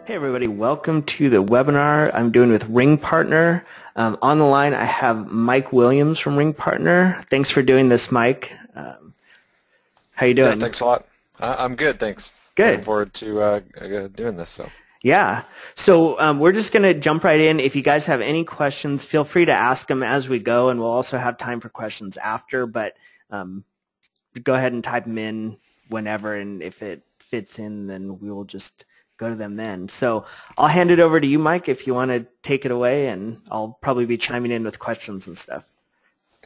Hey everybody, welcome to the webinar I'm doing with RingPartner. On the line I have Mike Williams from RingPartner. Thanks for doing this, Mike. How you doing? Yeah, thanks a lot. I'm good, thanks. Good. Looking forward to doing this. Yeah. So we're just going to jump right in. If you guys have any questions, feel free to ask them as we go, and we'll also have time for questions after. But go ahead and type them in whenever, and if it fits in, then we will just go to them then. So I'll hand it over to you, Mike, if you want to take it away, and I'll probably be chiming in with questions and stuff.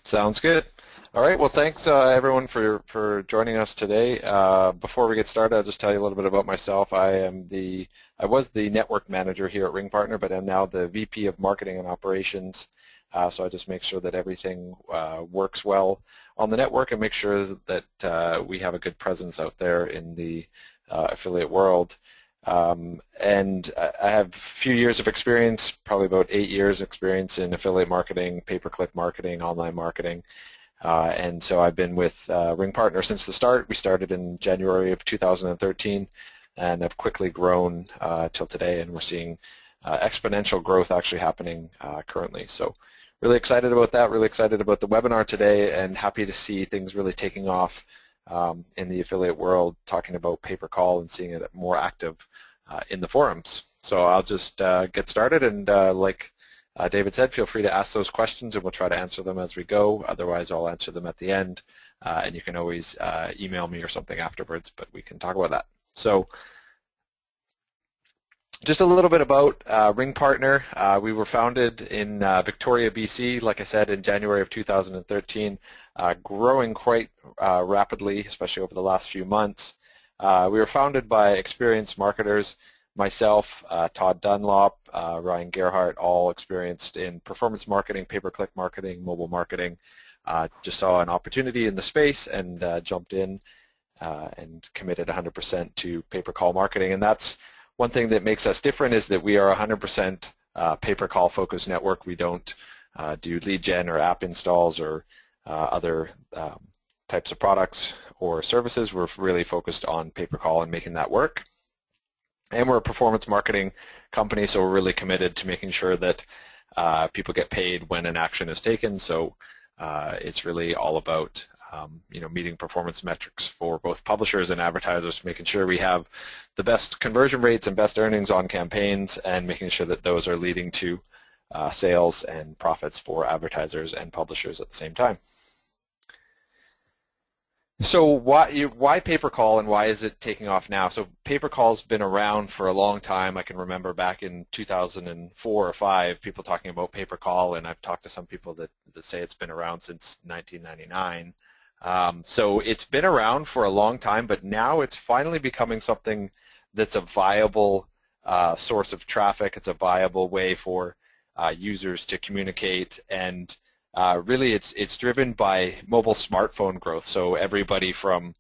Sounds good. All right. Well, thanks everyone for joining us today. Before we get started, I'll just tell you a little bit about myself. I was the network manager here at RingPartner, but I'm now the VP of Marketing and Operations. So I just make sure that everything works well on the network and make sure that we have a good presence out there in the affiliate world. And I have a few years of experience, probably about 8 years experience in affiliate marketing, pay-per-click marketing, online marketing. And so I've been with RingPartner since the start. We started in January of 2013 and have quickly grown till today, and we're seeing exponential growth actually happening currently. So really excited about that, really excited about the webinar today, and happy to see things really taking off in the affiliate world, talking about pay-per-call and seeing it more active in the forums. So I'll just get started, and like David said, feel free to ask those questions and we'll try to answer them as we go. Otherwise, I'll answer them at the end, and you can always email me or something afterwards, but we can talk about that. So just a little bit about RingPartner. We were founded in Victoria, BC, like I said, in January of 2013, growing quite rapidly, especially over the last few months. We were founded by experienced marketers, myself, Todd Dunlop, Ryan Gerhardt, all experienced in performance marketing, pay-per-click marketing, mobile marketing. Just saw an opportunity in the space and jumped in and committed 100% to pay-per-call marketing. And that's one thing that makes us different, is that we are 100% pay-per-call focused network. We don't do lead gen or app installs or other types of products or services. We're really focused on pay-per-call and making that work. And we're a performance marketing company, so we're really committed to making sure that people get paid when an action is taken. So it's really all about meeting performance metrics for both publishers and advertisers, making sure we have the best conversion rates and best earnings on campaigns, and making sure that those are leading to sales and profits for advertisers and publishers at the same time. So why pay-per-call and why is it taking off now? So pay-per-call's been around for a long time. I can remember back in 2004 or 5, people talking about pay-per-call, and I've talked to some people that say it's been around since 1999. So it's been around for a long time, but now it's finally becoming something that's a viable source of traffic. It's a viable way for users to communicate, and really it's driven by mobile smartphone growth. So everybody from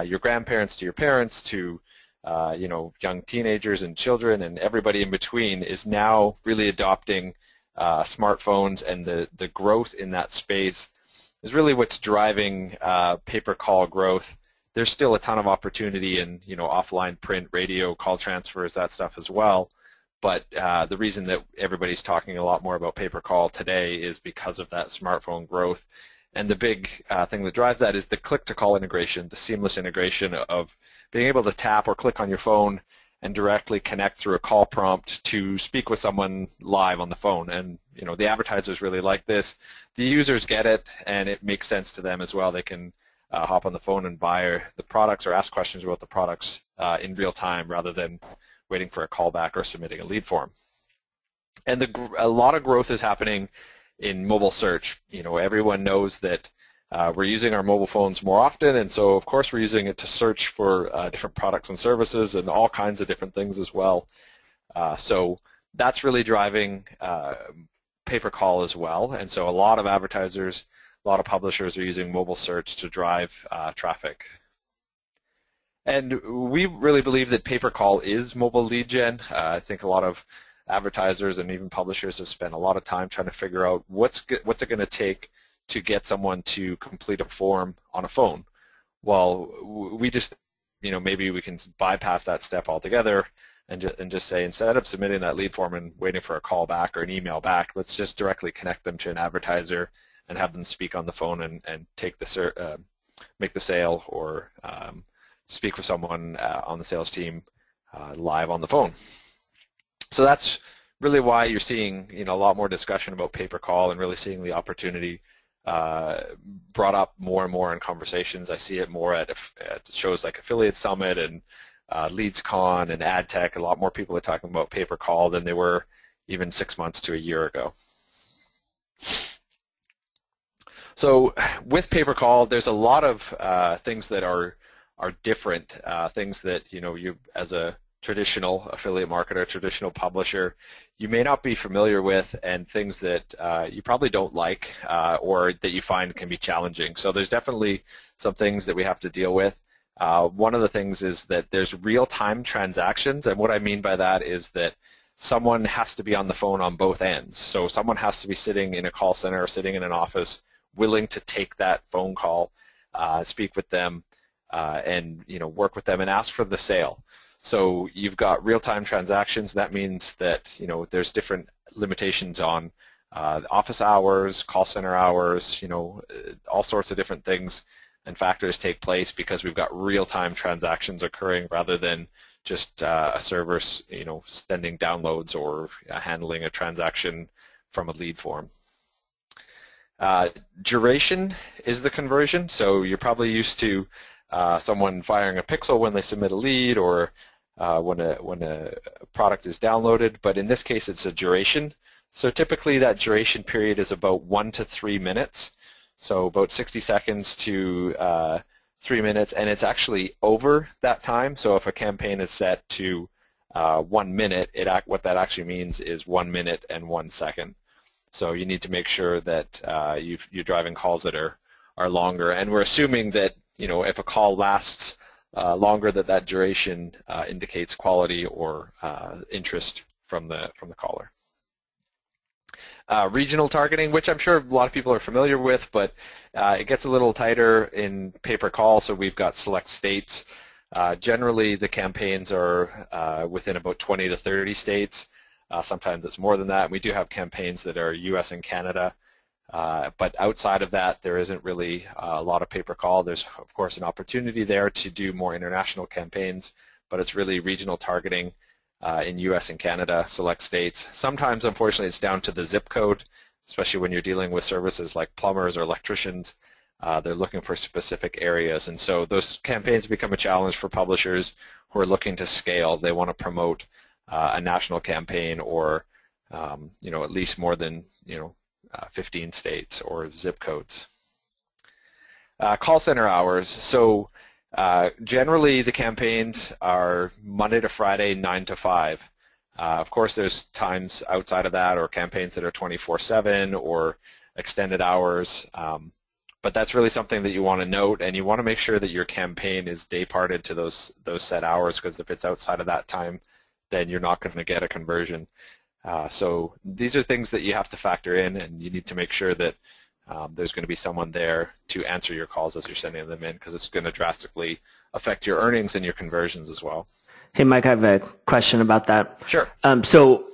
your grandparents to your parents to young teenagers and children and everybody in between is now really adopting smartphones, and the growth in that space is really what's driving pay-per-call growth. There's still a ton of opportunity in offline print, radio, call transfers, that stuff as well. But the reason that everybody's talking a lot more about pay-per-call today is because of that smartphone growth. And the big thing that drives that is the click-to-call integration, the seamless integration of being able to tap or click on your phone and directly connect through a call prompt to speak with someone live on the phone. And the advertisers really like this. The users get it, and it makes sense to them as well. They can hop on the phone and buy the products or ask questions about the products in real time rather than waiting for a callback or submitting a lead form. And a lot of growth is happening in mobile search. Everyone knows that we're using our mobile phones more often, and so of course we're using it to search for different products and services and all kinds of different things as well. So that's really driving pay-per-call as well, and so a lot of advertisers, a lot of publishers are using mobile search to drive traffic. And we really believe that pay-per-call is mobile lead gen. I think a lot of advertisers and even publishers have spent a lot of time trying to figure out what's it going to take to get someone to complete a form on a phone. Well, we just, maybe we can bypass that step altogether and just say, instead of submitting that lead form and waiting for a call back or an email back, let's just directly connect them to an advertiser and have them speak on the phone and take the make the sale, or speak with someone on the sales team live on the phone. So that's really why you're seeing a lot more discussion about pay-per-call, and really seeing the opportunity brought up more and more in conversations. I see it more at shows like Affiliate Summit and LeadsCon and AdTech. A lot more people are talking about pay-per-call than they were even 6 months to a year ago. So with pay-per-call, there's a lot of things that are different, things that you, as a traditional affiliate marketer, traditional publisher, you may not be familiar with, and things that you probably don't like, or that you find can be challenging. So there's definitely some things that we have to deal with. One of the things is that there's real-time transactions, and what I mean by that is that someone has to be on the phone on both ends. So someone has to be sitting in a call center or sitting in an office willing to take that phone call, speak with them, and work with them and ask for the sale. So you've got real-time transactions. That means that there's different limitations on office hours, call center hours, all sorts of different things and factors take place because we've got real-time transactions occurring rather than just a server sending downloads or handling a transaction from a lead form. Duration is the conversion. So you're probably used to someone firing a pixel when they submit a lead, or when a product is downloaded, but in this case it's a duration. So typically that duration period is about 1 to 3 minutes, so about 60 seconds to 3 minutes, and it's actually over that time. So if a campaign is set to 1 minute, what that actually means is 1 minute and 1 second. So you need to make sure that you're driving calls that are longer, and we're assuming that if a call lasts longer, that duration indicates quality or interest from the caller. Regional targeting, which I'm sure a lot of people are familiar with, but it gets a little tighter in pay-per-call. So we've got select states. Generally, the campaigns are within about 20 to 30 states. Sometimes it's more than that. And we do have campaigns that are U.S. and Canada. But outside of that, there isn't really a lot of pay-per-call. There's, of course, an opportunity there to do more international campaigns, but it's really regional targeting in U.S. and Canada, select states. Sometimes, unfortunately, it's down to the zip code, especially when you're dealing with services like plumbers or electricians. They're looking for specific areas, and so those campaigns become a challenge for publishers who are looking to scale. They want to promote a national campaign, or at least more than 15 states or zip codes. Call center hours. So generally the campaigns are Monday to Friday, 9 to 5. Of course, there's times outside of that, or campaigns that are 24/7 or extended hours. But that's really something that you want to note, and you want to make sure that your campaign is day-parted to those set hours, because if it's outside of that time, then you're not going to get a conversion. So these are things that you have to factor in, and you need to make sure that there's going to be someone there to answer your calls as you're sending them in, because it's going to drastically affect your earnings and your conversions as well. Hey, Mike, I have a question about that. Sure. So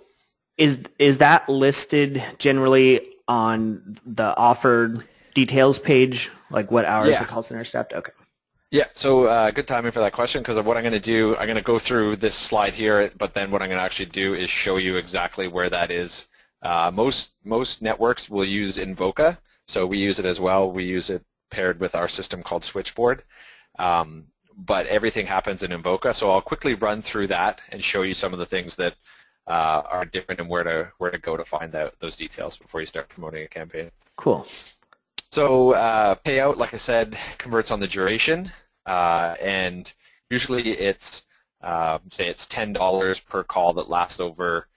is that listed generally on the offered details page, like what hours the call center staffed? Okay. Yeah, so good timing for that question, because what I'm going to do, I'm going to go through this slide here, but then what I'm going to actually do is show you exactly where that is. Most networks will use Invoca, so we use it as well. We use it paired with our system called Switchboard, but everything happens in Invoca, so I'll quickly run through that and show you some of the things that are different and where to go to find those details before you start promoting a campaign. Cool. So payout, like I said, converts on the duration, and usually it's, say it's $10 per call that lasts over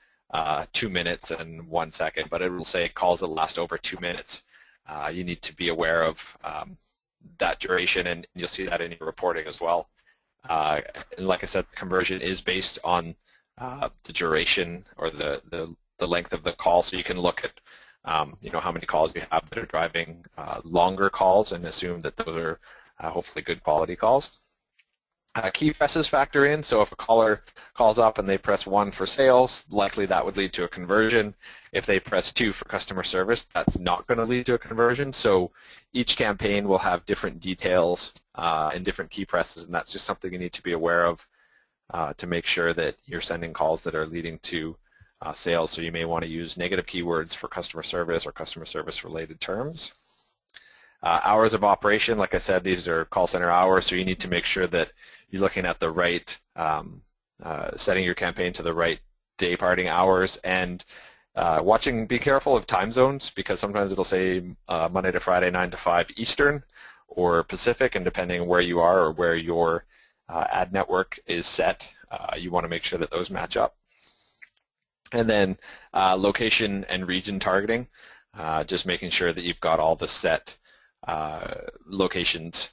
2 minutes and 1 second, but it will say calls that last over 2 minutes. You need to be aware of that duration, and you'll see that in your reporting as well. And like I said, conversion is based on the duration, or the length of the call, so you can look at how many calls you have that are driving longer calls, and assume that those are hopefully good quality calls. Key presses factor in, so if a caller calls up and they press 1 for sales, likely that would lead to a conversion. If they press 2 for customer service, that's not going to lead to a conversion. So each campaign will have different details and different key presses, and that's just something you need to be aware of to make sure that you're sending calls that are leading to sales. So you may want to use negative keywords for customer service or customer service related terms. Hours of operation, like I said, these are call center hours, so you need to make sure that you're looking at the right, setting your campaign to the right day parting hours, and be careful of time zones, because sometimes it'll say Monday to Friday 9 to 5 Eastern or Pacific, and depending on where you are or where your ad network is set, you want to make sure that those match up. And then location and region targeting, just making sure that you've got all the set locations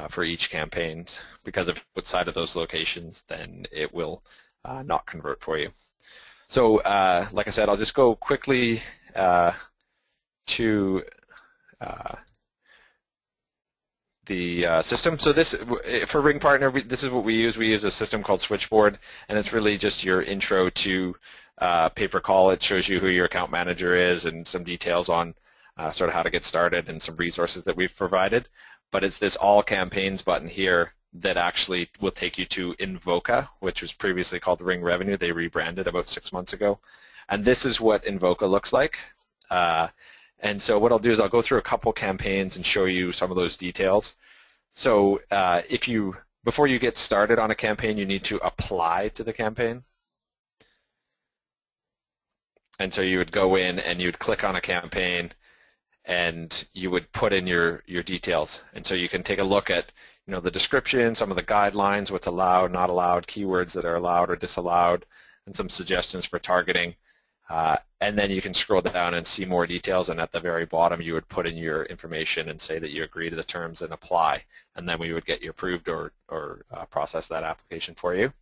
for each campaign, because if it's outside of those locations, then it will not convert for you. So like I said, I'll just go quickly to the system. So this, for RingPartner, this is what we use. We use a system called Switchboard, and it's really just your intro to pay-per-call. It shows you who your account manager is and some details on sort of how to get started and some resources that we've provided. But it's this All Campaigns button here that actually will take you to Invoca, which was previously called Ring Revenue. They rebranded about 6 months ago. And this is what Invoca looks like. And so what I'll do is I'll go through a couple campaigns and show you some of those details. So before you get started on a campaign, you need to apply to the campaign. And so you would go in and you would click on a campaign and you would put in your details. And so you can take a look at the description, some of the guidelines, what's allowed, not allowed, keywords that are allowed or disallowed, and some suggestions for targeting. And then you can scroll down and see more details, and at the very bottom you would put in your information and say that you agree to the terms and apply, and then we would get you approved or process that application for you.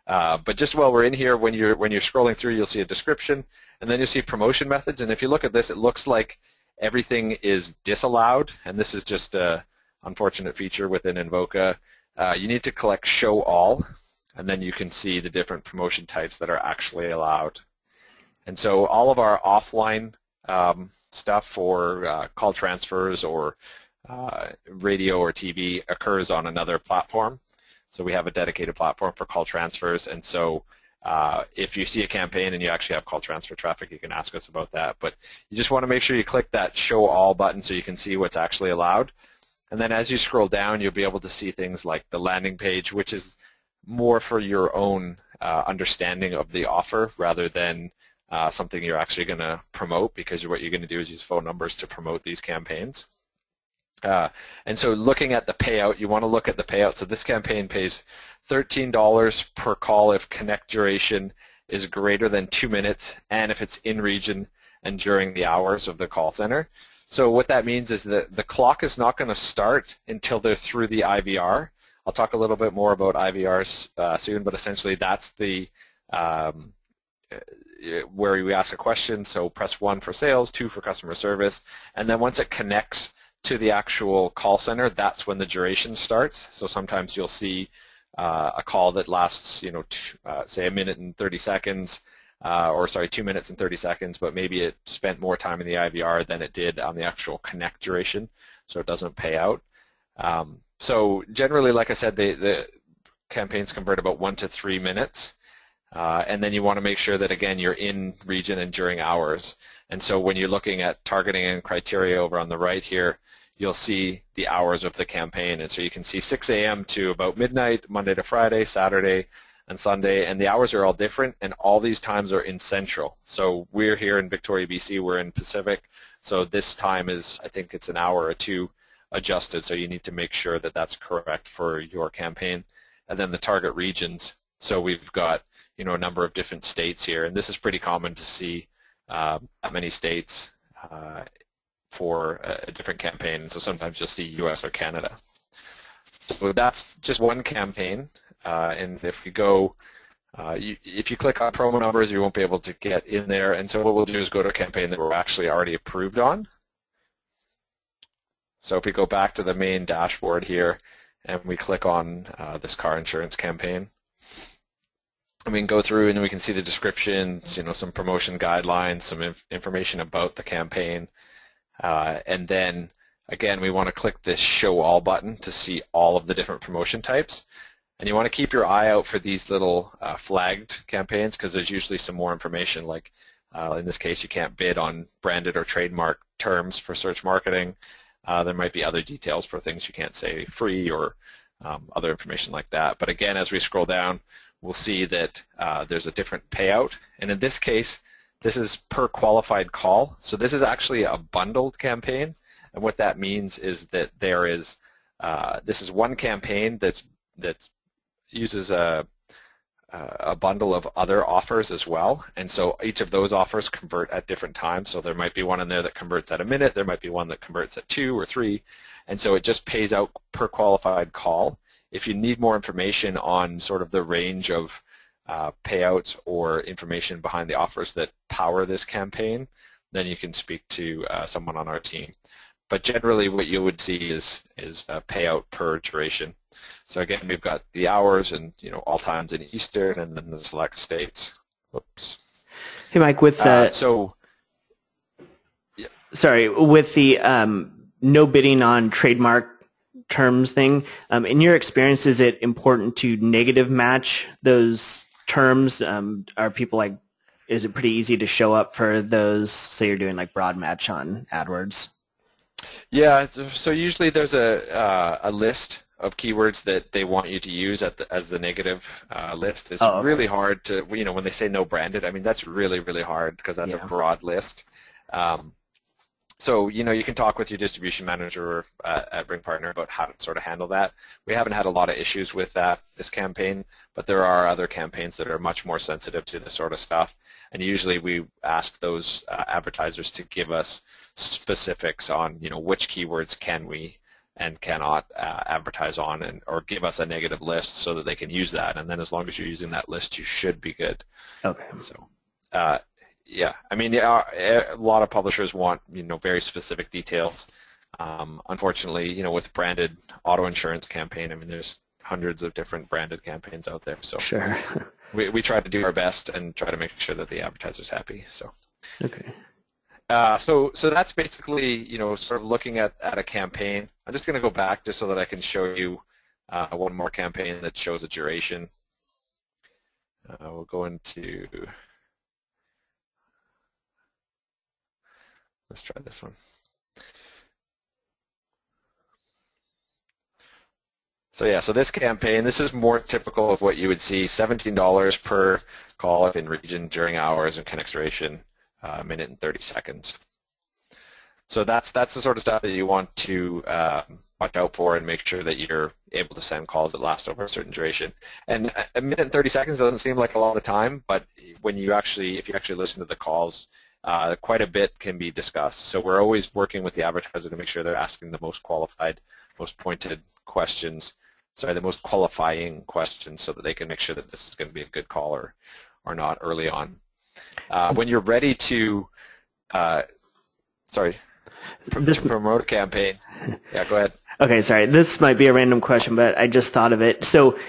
But just while we're in here, when you're scrolling through, you'll see a description, and then you'll see promotion methods. And if you look at this, it looks like everything is disallowed, and this is just a unfortunate feature within Invoca. You need to click Show All, and then you can see the different promotion types that are actually allowed. And so all of our offline stuff for call transfers or radio or TV occurs on another platform. So we have a dedicated platform for call transfers, and so if you see a campaign and you actually have call transfer traffic, you can ask us about that. But you just want to make sure you click that Show All button so you can see what's actually allowed. And then as you scroll down, you'll be able to see things like the landing page, which is more for your own understanding of the offer rather than something you're actually going to promote, because what you're going to do is use phone numbers to promote these campaigns. And so looking at the payout, you want to look at the payout. So this campaign pays $13 per call if connect duration is greater than 2 minutes and if it's in region and during the hours of the call center. So what that means is that the clock is not going to start until they're through the IVR. I'll talk a little bit more about IVRs soon, but essentially that's the where we ask a question. So press 1 for sales, 2 for customer service, and then once it connects to the actual call center, that's when the duration starts. So sometimes you'll see a call that lasts, say 1 minute and 30 seconds, or sorry, 2 minutes and 30 seconds, but maybe it spent more time in the IVR than it did on the actual connect duration, so it doesn't pay out. So generally, like I said, the campaigns convert about 1 to 3 minutes, and then you want to make sure that, again, you're in region and during hours. And so when you're looking at targeting and criteria over on the right here, you'll see the hours of the campaign. And so you can see 6 a.m. to about midnight, Monday to Friday, Saturday, and Sunday, and the hours are all different, and all these times are in Central. So we're here in Victoria, BC, we're in Pacific, so this time is, I think it's an hour or two adjusted, so you need to make sure that that's correct for your campaign. And then the target regions, so we've got, a number of different states here, and this is pretty common to see that many states for a different campaign, so sometimes you'll see US or Canada. So that's just one campaign. And if we go, if you click on promo numbers, you won't be able to get in there. And so what we'll do is go to a campaign that we're actually already approved on. So if we go back to the main dashboard here, and we click on this car insurance campaign. And we can go through and we can see the descriptions, some promotion guidelines, some information about the campaign. And then, again, we want to click this Show All button to see all of the different promotion types. And you want to keep your eye out for these little flagged campaigns because there's usually some more information, like in this case, you can't bid on branded or trademark terms for search marketing. There might be other details for things you can't say free or other information like that. But again, as we scroll down, we'll see that there's a different payout. And in this case, this is per qualified call. So this is actually a bundled campaign. And what that means is that there is, this is one campaign that uses a bundle of other offers as well. And so each of those offers convert at different times. So there might be one in there that converts at a minute. There might be one that converts at 2 or 3. And so it just pays out per qualified call. If you need more information on sort of the range of payouts or information behind the offers that power this campaign, then you can speak to someone on our team. But generally what you would see is a payout per duration. So again, we've got the hours and all times in Eastern and then the select states. Whoops. Hey Mike, with yeah. sorry, with the no bidding on trademark terms thing, in your experience, is it important to negative match those terms? Are people is it pretty easy to show up for those, say you're doing like broad match on AdWords? Yeah, so usually there's a list of keywords that they want you to use as the negative list. It's really hard to, when they say no branded, I mean, that's really, really hard because that's a broad list. So, you can talk with your distribution manager at RingPartner about how to sort of handle that. We haven't had a lot of issues with this campaign, but there are other campaigns that are much more sensitive to this sort of stuff. And usually we ask those advertisers to give us specifics on, which keywords can we and cannot advertise on, or give us a negative list so that they can use that. And then as long as you're using that list, you should be good. Okay. So, yeah, I mean, a lot of publishers want, very specific details. Unfortunately, with branded auto insurance campaign, I mean, there's hundreds of different branded campaigns out there. So sure. we try to do our best and try to make sure that the advertiser's happy. So. Okay. So that's basically, sort of looking at a campaign. I'm just going to go back just so that I can show you one more campaign that shows a duration. We'll go into, let's try this one. So yeah, so this campaign, this is more typical of what you would see, $17 per call if in region during hours and connection duration. A minute and 30 seconds. So that's the sort of stuff that you want to watch out for and make sure that you're able to send calls that last over a certain duration. And a minute and 30 seconds doesn't seem like a lot of time, but when if you actually listen to the calls, quite a bit can be discussed. So we're always working with the advertiser to make sure they're asking the most qualified, most pointed questions, the most qualifying questions so that they can make sure that this is going to be a good call or not early on. When you're ready to, promote a campaign. Yeah, go ahead. Okay, sorry. This might be a random question, but I just thought of it. So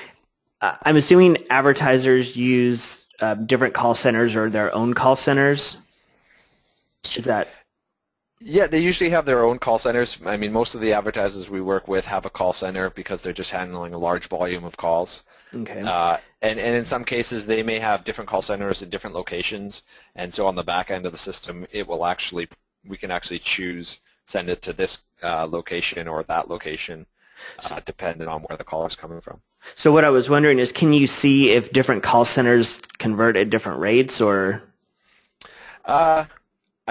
I'm assuming advertisers use different call centers or their own call centers. Is that? Yeah, they usually have their own call centers. I mean, most of the advertisers we work with have a call center because they're just handling a large volume of calls. Okay. And in some cases, they may have different call centers in different locations, and so on the back end of the system, we can actually choose send it to this location or that location, depending on where the call is coming from. So what I was wondering is, can you see if different call centers convert at different rates, or? I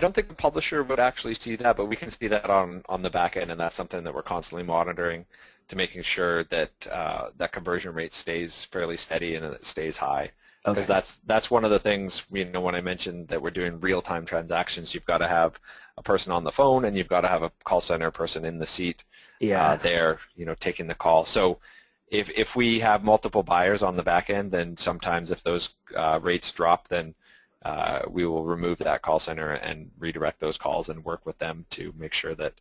don't think the publisher would actually see that, but we can see that on the back end, and that's something that we're constantly monitoring to making sure that that conversion rate stays fairly steady and that it stays high. Because that's one of the things, when I mentioned that we're doing real-time transactions, you've got to have a person on the phone and you've got to have a call center person in the seat there, taking the call. So if we have multiple buyers on the back end, then sometimes if those rates drop, then we will remove that call center and redirect those calls and work with them to make sure that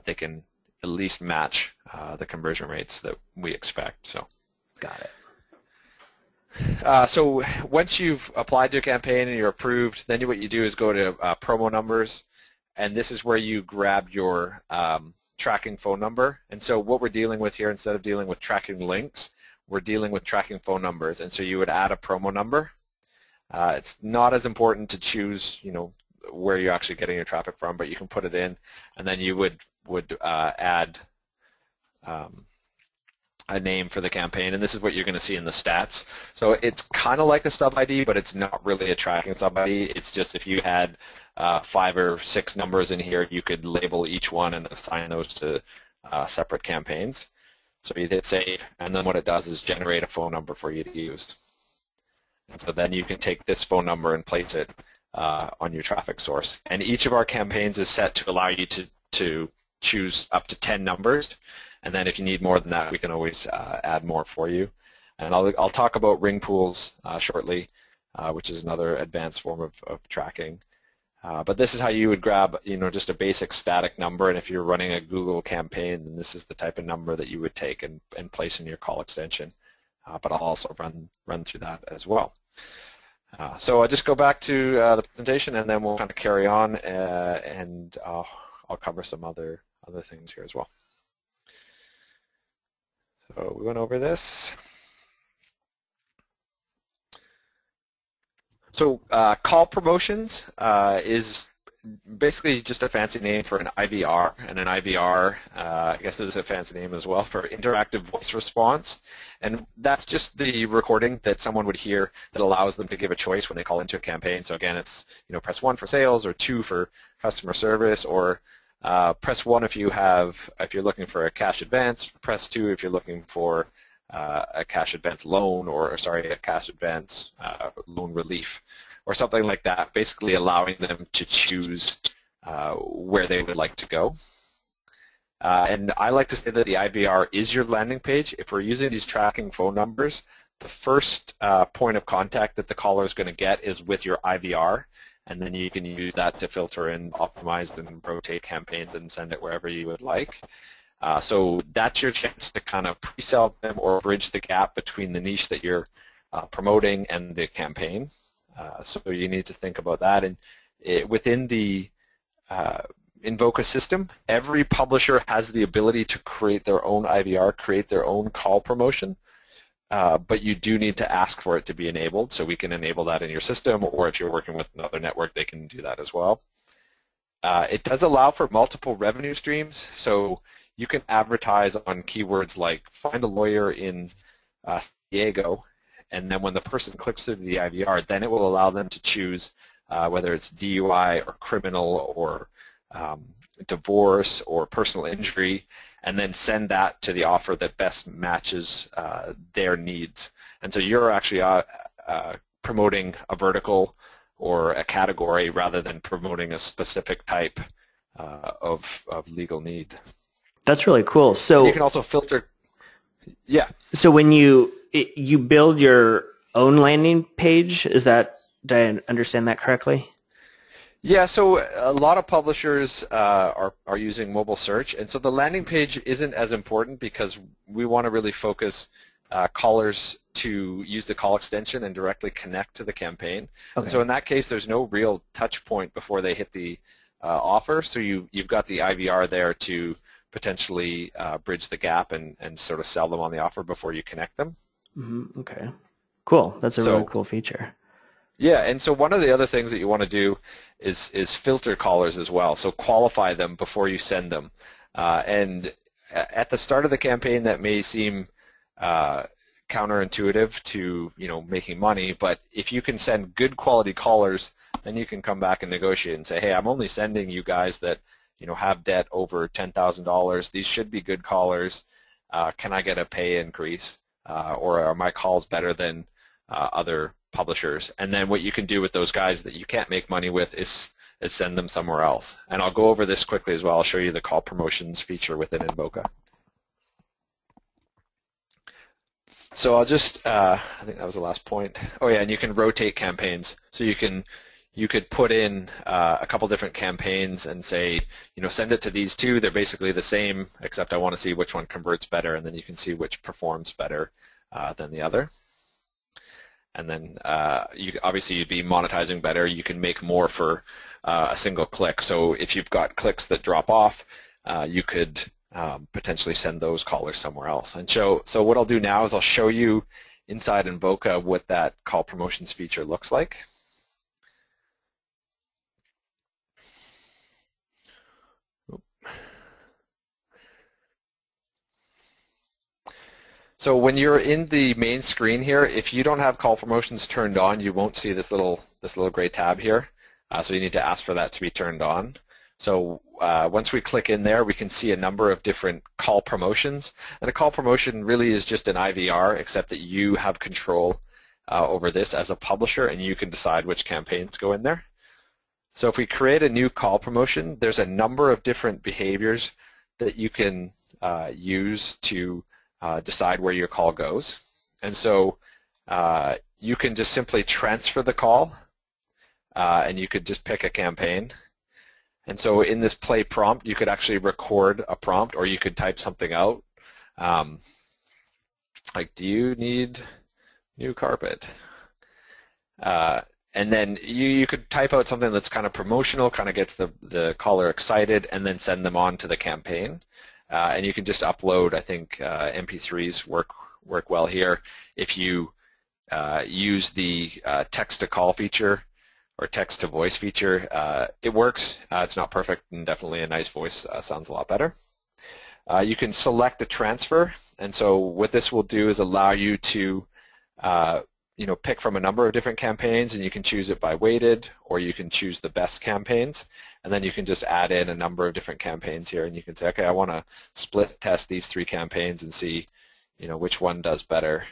they can at least match the conversion rates that we expect. So. Got it. So once you've applied to a campaign and you're approved, then what you do is go to promo numbers, and this is where you grab your tracking phone number. And so what we're dealing with here, instead of dealing with tracking links, we're dealing with tracking phone numbers. And so you would add a promo number. It's not as important to choose, where you're actually getting your traffic from, but you can put it in, and then you would add a name for the campaign, and this is what you're going to see in the stats. So it's kind of like a sub ID, but it's not really a tracking sub ID. It's just if you had 5 or 6 numbers in here, you could label each one and assign those to separate campaigns. So you hit save, and then what it does is generate a phone number for you to use. And so then you can take this phone number and place it on your traffic source. And each of our campaigns is set to allow you to choose up to 10 numbers. And then if you need more than that, we can always add more for you. And I'll talk about ring pools shortly, which is another advanced form of tracking. But this is how you would grab, just a basic static number. And if you're running a Google campaign, then this is the type of number that you would take and place in your call extension. But I'll also run through that as well. So I'll just go back to the presentation, and then we'll kind of carry on, and I'll cover some other things here as well. So we went over this. So call promotions is basically just a fancy name for an IVR, and an IVR, I guess, is a fancy name as well for interactive voice response. And that's just the recording that someone would hear that allows them to give a choice when they call into a campaign. So again, it's press 1 for sales, or 2 for customer service, or press 1 if you're looking for a cash advance. Press 2 if you're looking for a cash advance loan, or a cash advance loan relief, or something like that. Basically, allowing them to choose where they would like to go. And I like to say that the IVR is your landing page. If we're using these tracking phone numbers, the first point of contact that the caller is going to get is with your IVR. And then you can use that to filter and optimize and rotate campaigns and send it wherever you would like. So that's your chance to kind of pre-sell them or bridge the gap between the niche that you're promoting and the campaign. So you need to think about that. And within the Invoca system, every publisher has the ability to create their own IVR, create their own call promotion. But you do need to ask for it to be enabled, so we can enable that in your system, or if you're working with another network, they can do that as well. It does allow for multiple revenue streams, so you can advertise on keywords like find a lawyer in San Diego, and then when the person clicks through the IVR, then it will allow them to choose whether it's DUI or criminal or divorce or personal injury, and then send that to the offer that best matches their needs. And so you're actually promoting a vertical or a category rather than promoting a specific type of legal need. That's really cool. So and you can also filter. Yeah. So when you build your own landing page, did I understand that correctly? Yeah, so a lot of publishers are using mobile search, and so the landing page isn't as important because we want to really focus callers to use the call extension and directly connect to the campaign. Okay. And so in that case, there's no real touch point before they hit the offer, so you've got the IVR there to potentially bridge the gap and sort of sell them on the offer before you connect them. Mm-hmm. Okay, cool. That's a really cool feature. Yeah, and so one of the other things that you want to do is filter callers as well. So qualify them before you send them. And at the start of the campaign, that may seem counterintuitive to making money, but if you can send good quality callers, then you can come back and negotiate and say, hey, I'm only sending you guys that have debt over $10,000. These should be good callers. Can I get a pay increase? Or are my calls better than other publishers? And then what you can do with those guys that you can't make money with is send them somewhere else. And I'll go over this quickly as well. I'll show you the call promotions feature within Invoca. So I'll just, I think that was the last point. Oh yeah, and you can rotate campaigns. So you can you could put in a couple different campaigns and say, send it to these two. They're basically the same, except I want to see which one converts better, and then you can see which performs better than the other. And then obviously you'd be monetizing better. You can make more for a single click. So if you've got clicks that drop off, you could potentially send those callers somewhere else. And so what I'll do now is I'll show you inside Invoca what that call promotions feature looks like. So when you're in the main screen here, if you don't have call promotions turned on, you won't see this little gray tab here. So you need to ask for that to be turned on. So once we click in there, we can see a number of different call promotions. And a call promotion really is just an IVR, except that you have control over this as a publisher, and you can decide which campaigns go in there. So if we create a new call promotion, there's a number of different behaviors that you can use to decide where your call goes. And so you can just simply transfer the call, and you could just pick a campaign. And so in this play prompt, you could actually record a prompt, or you could type something out. Like, do you need new carpet? And then you could type out something that's kind of promotional, kind of gets the caller excited, and then send them on to the campaign. And you can just upload, I think MP3s work well here. If you use the text-to-call feature or text-to-voice feature, it works. It's not perfect, and definitely a nice voice sounds a lot better. You can select a transfer, and so what this will do is allow you to pick from a number of different campaigns, and you can choose it by weighted, or you can choose the best campaigns, and then you can just add in a number of different campaigns here, and you can say, okay, I want to split test these 3 campaigns and see which one does better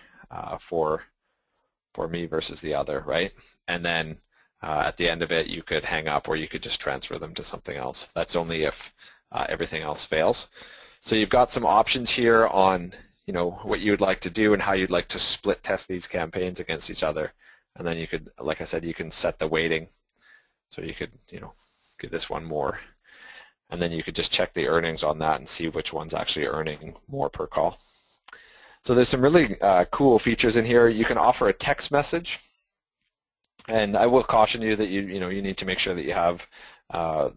for me versus the other, right? And then at the end of it, you could hang up, or you could just transfer them to something else. That's only if everything else fails. So you've got some options here on what you would like to do and how you'd like to split test these campaigns against each other. And then you could, like I said, you can set the weighting. So you could, give this one more. And then you could just check the earnings on that and see which one's actually earning more per call. So there's some really cool features in here. You can offer a text message. And I will caution you that you need to make sure that you have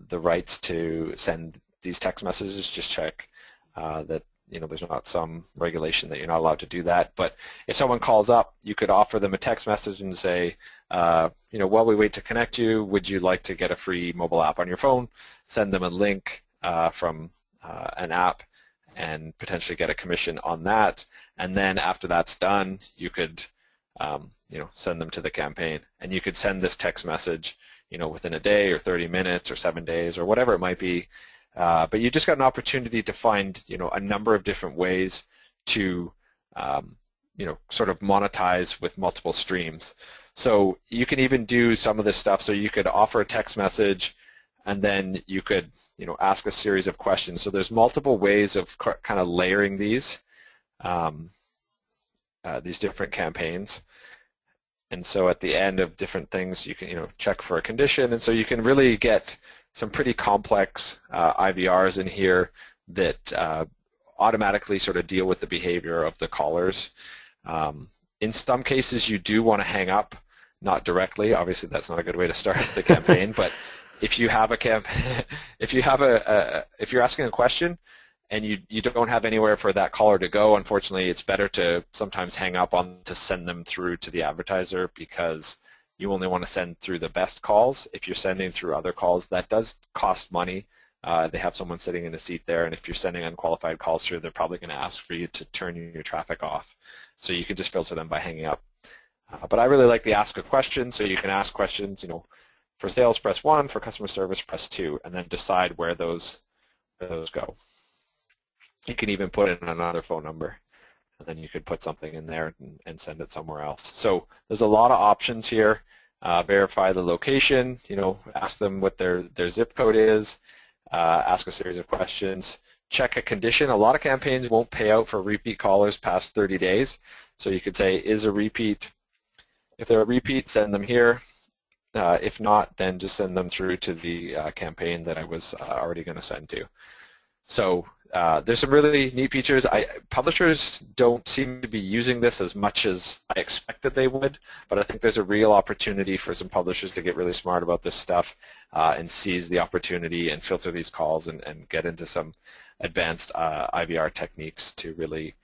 the rights to send these text messages. Just check that there's not some regulation that you're not allowed to do that. But if someone calls up, you could offer them a text message and say, while we wait to connect you, would you like to get a free mobile app on your phone? Send them a link from an app and potentially get a commission on that. And then after that's done, you could send them to the campaign. And you could send this text message within a day or 30 minutes or 7 days or whatever it might be. But you just got an opportunity to find, a number of different ways to, sort of monetize with multiple streams. So you can even do some of this stuff. So you could offer a text message, and then you could, ask a series of questions. So there's multiple ways of kind of layering these different campaigns. And so at the end of different things, you can, check for a condition. And so you can really get some pretty complex IVRs in here that automatically sort of deal with the behavior of the callers. In some cases, you do want to hang up, not directly. Obviously, that's not a good way to start the campaign. But if you have if you're asking a question and you don't have anywhere for that caller to go, unfortunately, it's better to sometimes hang up on to send them through to the advertiser, because you only want to send through the best calls. If you're sending through other calls, that does cost money. They have someone sitting in a seat there, and if you're sending unqualified calls through, they're probably going to ask for you to turn your traffic off. So you can just filter them by hanging up. But I really like the ask a question, so you can ask questions, for sales, press 1, for customer service, press 2, and then decide where those go. You can even put in another phone number, and then you could put something in there and send it somewhere else. So there's a lot of options here. Verify the location, ask them what their zip code is, ask a series of questions, check a condition. A lot of campaigns won't pay out for repeat callers past 30 days. So you could say, is a repeat, if they're a repeat, send them here. If not, then just send them through to the campaign that I was already going to send to. So there's some really neat features. Publishers don't seem to be using this as much as I expected they would, but I think there's a real opportunity for some publishers to get really smart about this stuff and seize the opportunity and filter these calls and get into some advanced IVR techniques to really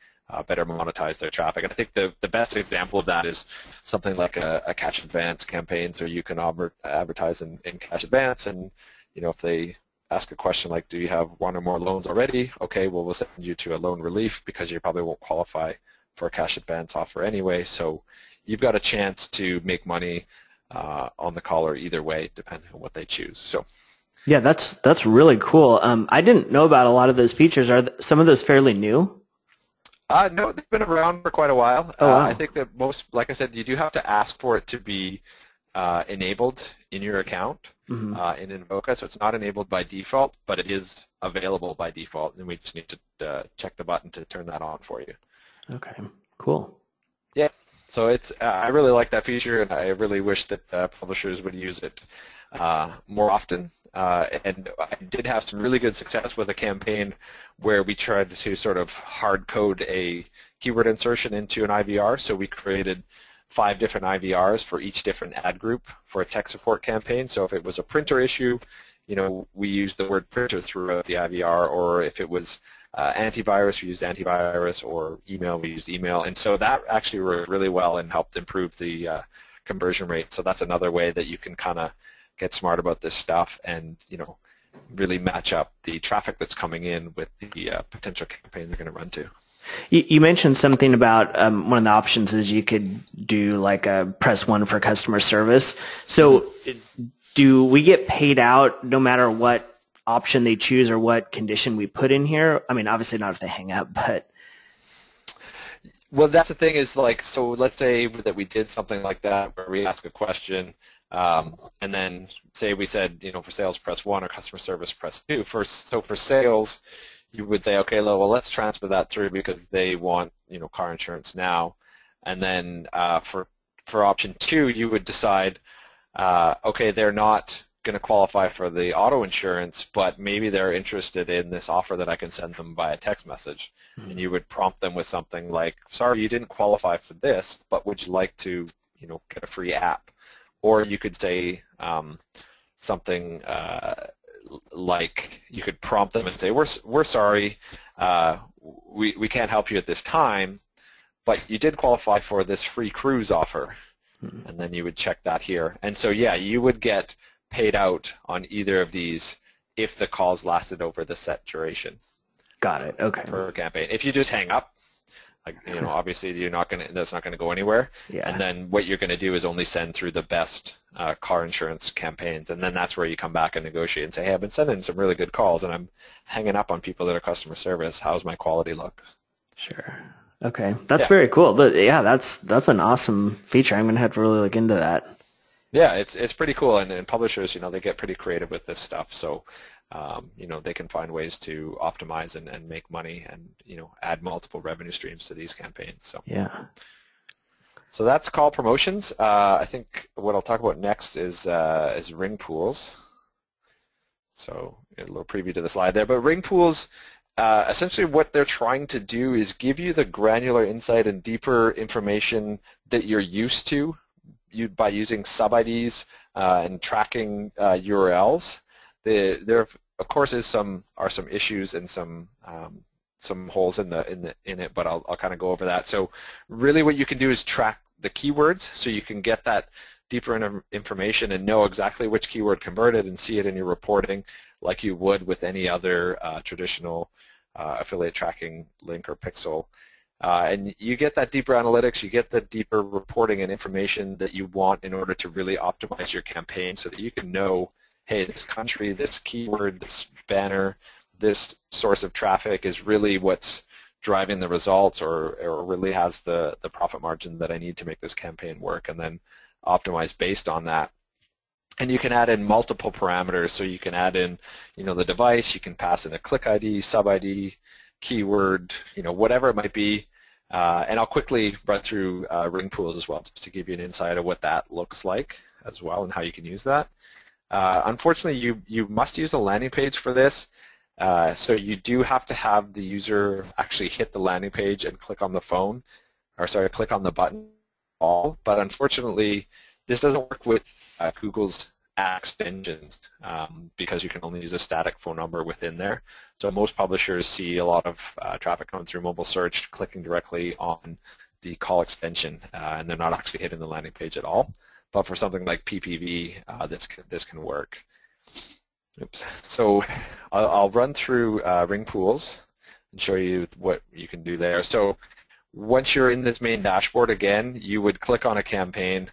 better monetize their traffic. And I think the best example of that is something like a cash advance campaign, so you can advertise in cash advance, and if they ask a question like, do you have one or more loans already? Okay, well, we'll send you to a loan relief because you probably won't qualify for a cash advance offer anyway. So you've got a chance to make money on the caller either way, depending on what they choose. So Yeah, that's really cool. I didn't know about a lot of those features. Are some of those fairly new? No, they've been around for quite a while. Oh, wow. I think that most, like I said, you do have to ask for it to be enabled in your account in Invoca, so it's not enabled by default, but it is available by default, and we just need to check the button to turn that on for you. Okay, cool. Yeah, so it's I really like that feature, and I really wish that publishers would use it more often. And I did have some really good success with a campaign where we tried to sort of hard code a keyword insertion into an IVR. So we created 5 different IVRs for each different ad group for a tech support campaign. So if it was a printer issue, we used the word printer throughout the IVR, or if it was antivirus, we used antivirus, or email, we used email. And so that actually worked really well and helped improve the conversion rate. So that's another way that you can kind of get smart about this stuff and, really match up the traffic that's coming in with the potential campaign they're going to run to. You mentioned something about one of the options is you could do like a press 1 for customer service. So do we get paid out no matter what option they choose or what condition we put in here? I mean, obviously not if they hang up, but... Well, that's the thing is, like, so let's say that we did something like that where we ask a question and then say we said, for sales press 1 or customer service press 2. So for sales, you would say, okay, well, let's transfer that through because they want, car insurance now. And then for option 2, you would decide, okay, they're not going to qualify for the auto insurance, but maybe they're interested in this offer that I can send them by a text message. And you would prompt them with something like, sorry, you didn't qualify for this, but would you like to, get a free app? Or you could say something like, you could prompt them and say, we're sorry, we can't help you at this time, but you did qualify for this free cruise offer. And then you would check that here. And so, yeah, you would get paid out on either of these if the calls lasted over the set duration. Got it. Okay. Per campaign. If you just hang up, like, obviously that's not going to go anywhere. Yeah. And then what you're going to do is only send through the best car insurance campaigns, and then that's where you come back and negotiate and say, hey, I've been sending some really good calls, and I'm hanging up on people that are customer service. How's my quality look? Sure. Okay. That's very cool. Yeah, that's an awesome feature. I'm going to have to really look into that. Yeah, it's pretty cool, and publishers, they get pretty creative with this stuff. So, they can find ways to optimize and make money and, add multiple revenue streams to these campaigns. So yeah. So that's call promotions. I think what I'll talk about next is ring pools. So a little preview to the slide there. But ring pools, essentially what they're trying to do is give you the granular insight and deeper information that you're used to by using sub-IDs and tracking URLs. There of course are some issues and some holes in it, but I'll kind of go over that. So really what you can do is track the keywords, so you can get that deeper information and know exactly which keyword converted and see it in your reporting like you would with any other traditional affiliate tracking link or pixel. And you get that deeper analytics, you get the deeper reporting and information that you want in order to really optimize your campaign so that you can know, hey, this country, this keyword, this banner, this source of traffic is really what's driving the results or really has the profit margin that I need to make this campaign work, and then optimize based on that. And you can add in multiple parameters, so you can add in, the device, you can pass in a click ID, sub ID, keyword, whatever it might be. And I'll quickly run through ring pools as well, just to give you an insight of what that looks like. as well and how you can use that. Unfortunately, you must use a landing page for this. So you do have to have the user actually hit the landing page and click on the phone, or sorry, click on the button. But unfortunately, this doesn't work with Google's extensions because you can only use a static phone number within there. So most publishers see a lot of traffic coming through mobile search, clicking directly on the call extension, and they're not actually hitting the landing page at all. But for something like PPV, this can work. Oops. So I'll run through Ring Pools and show you what you can do there. So once you're in this main dashboard again, you would click on a campaign.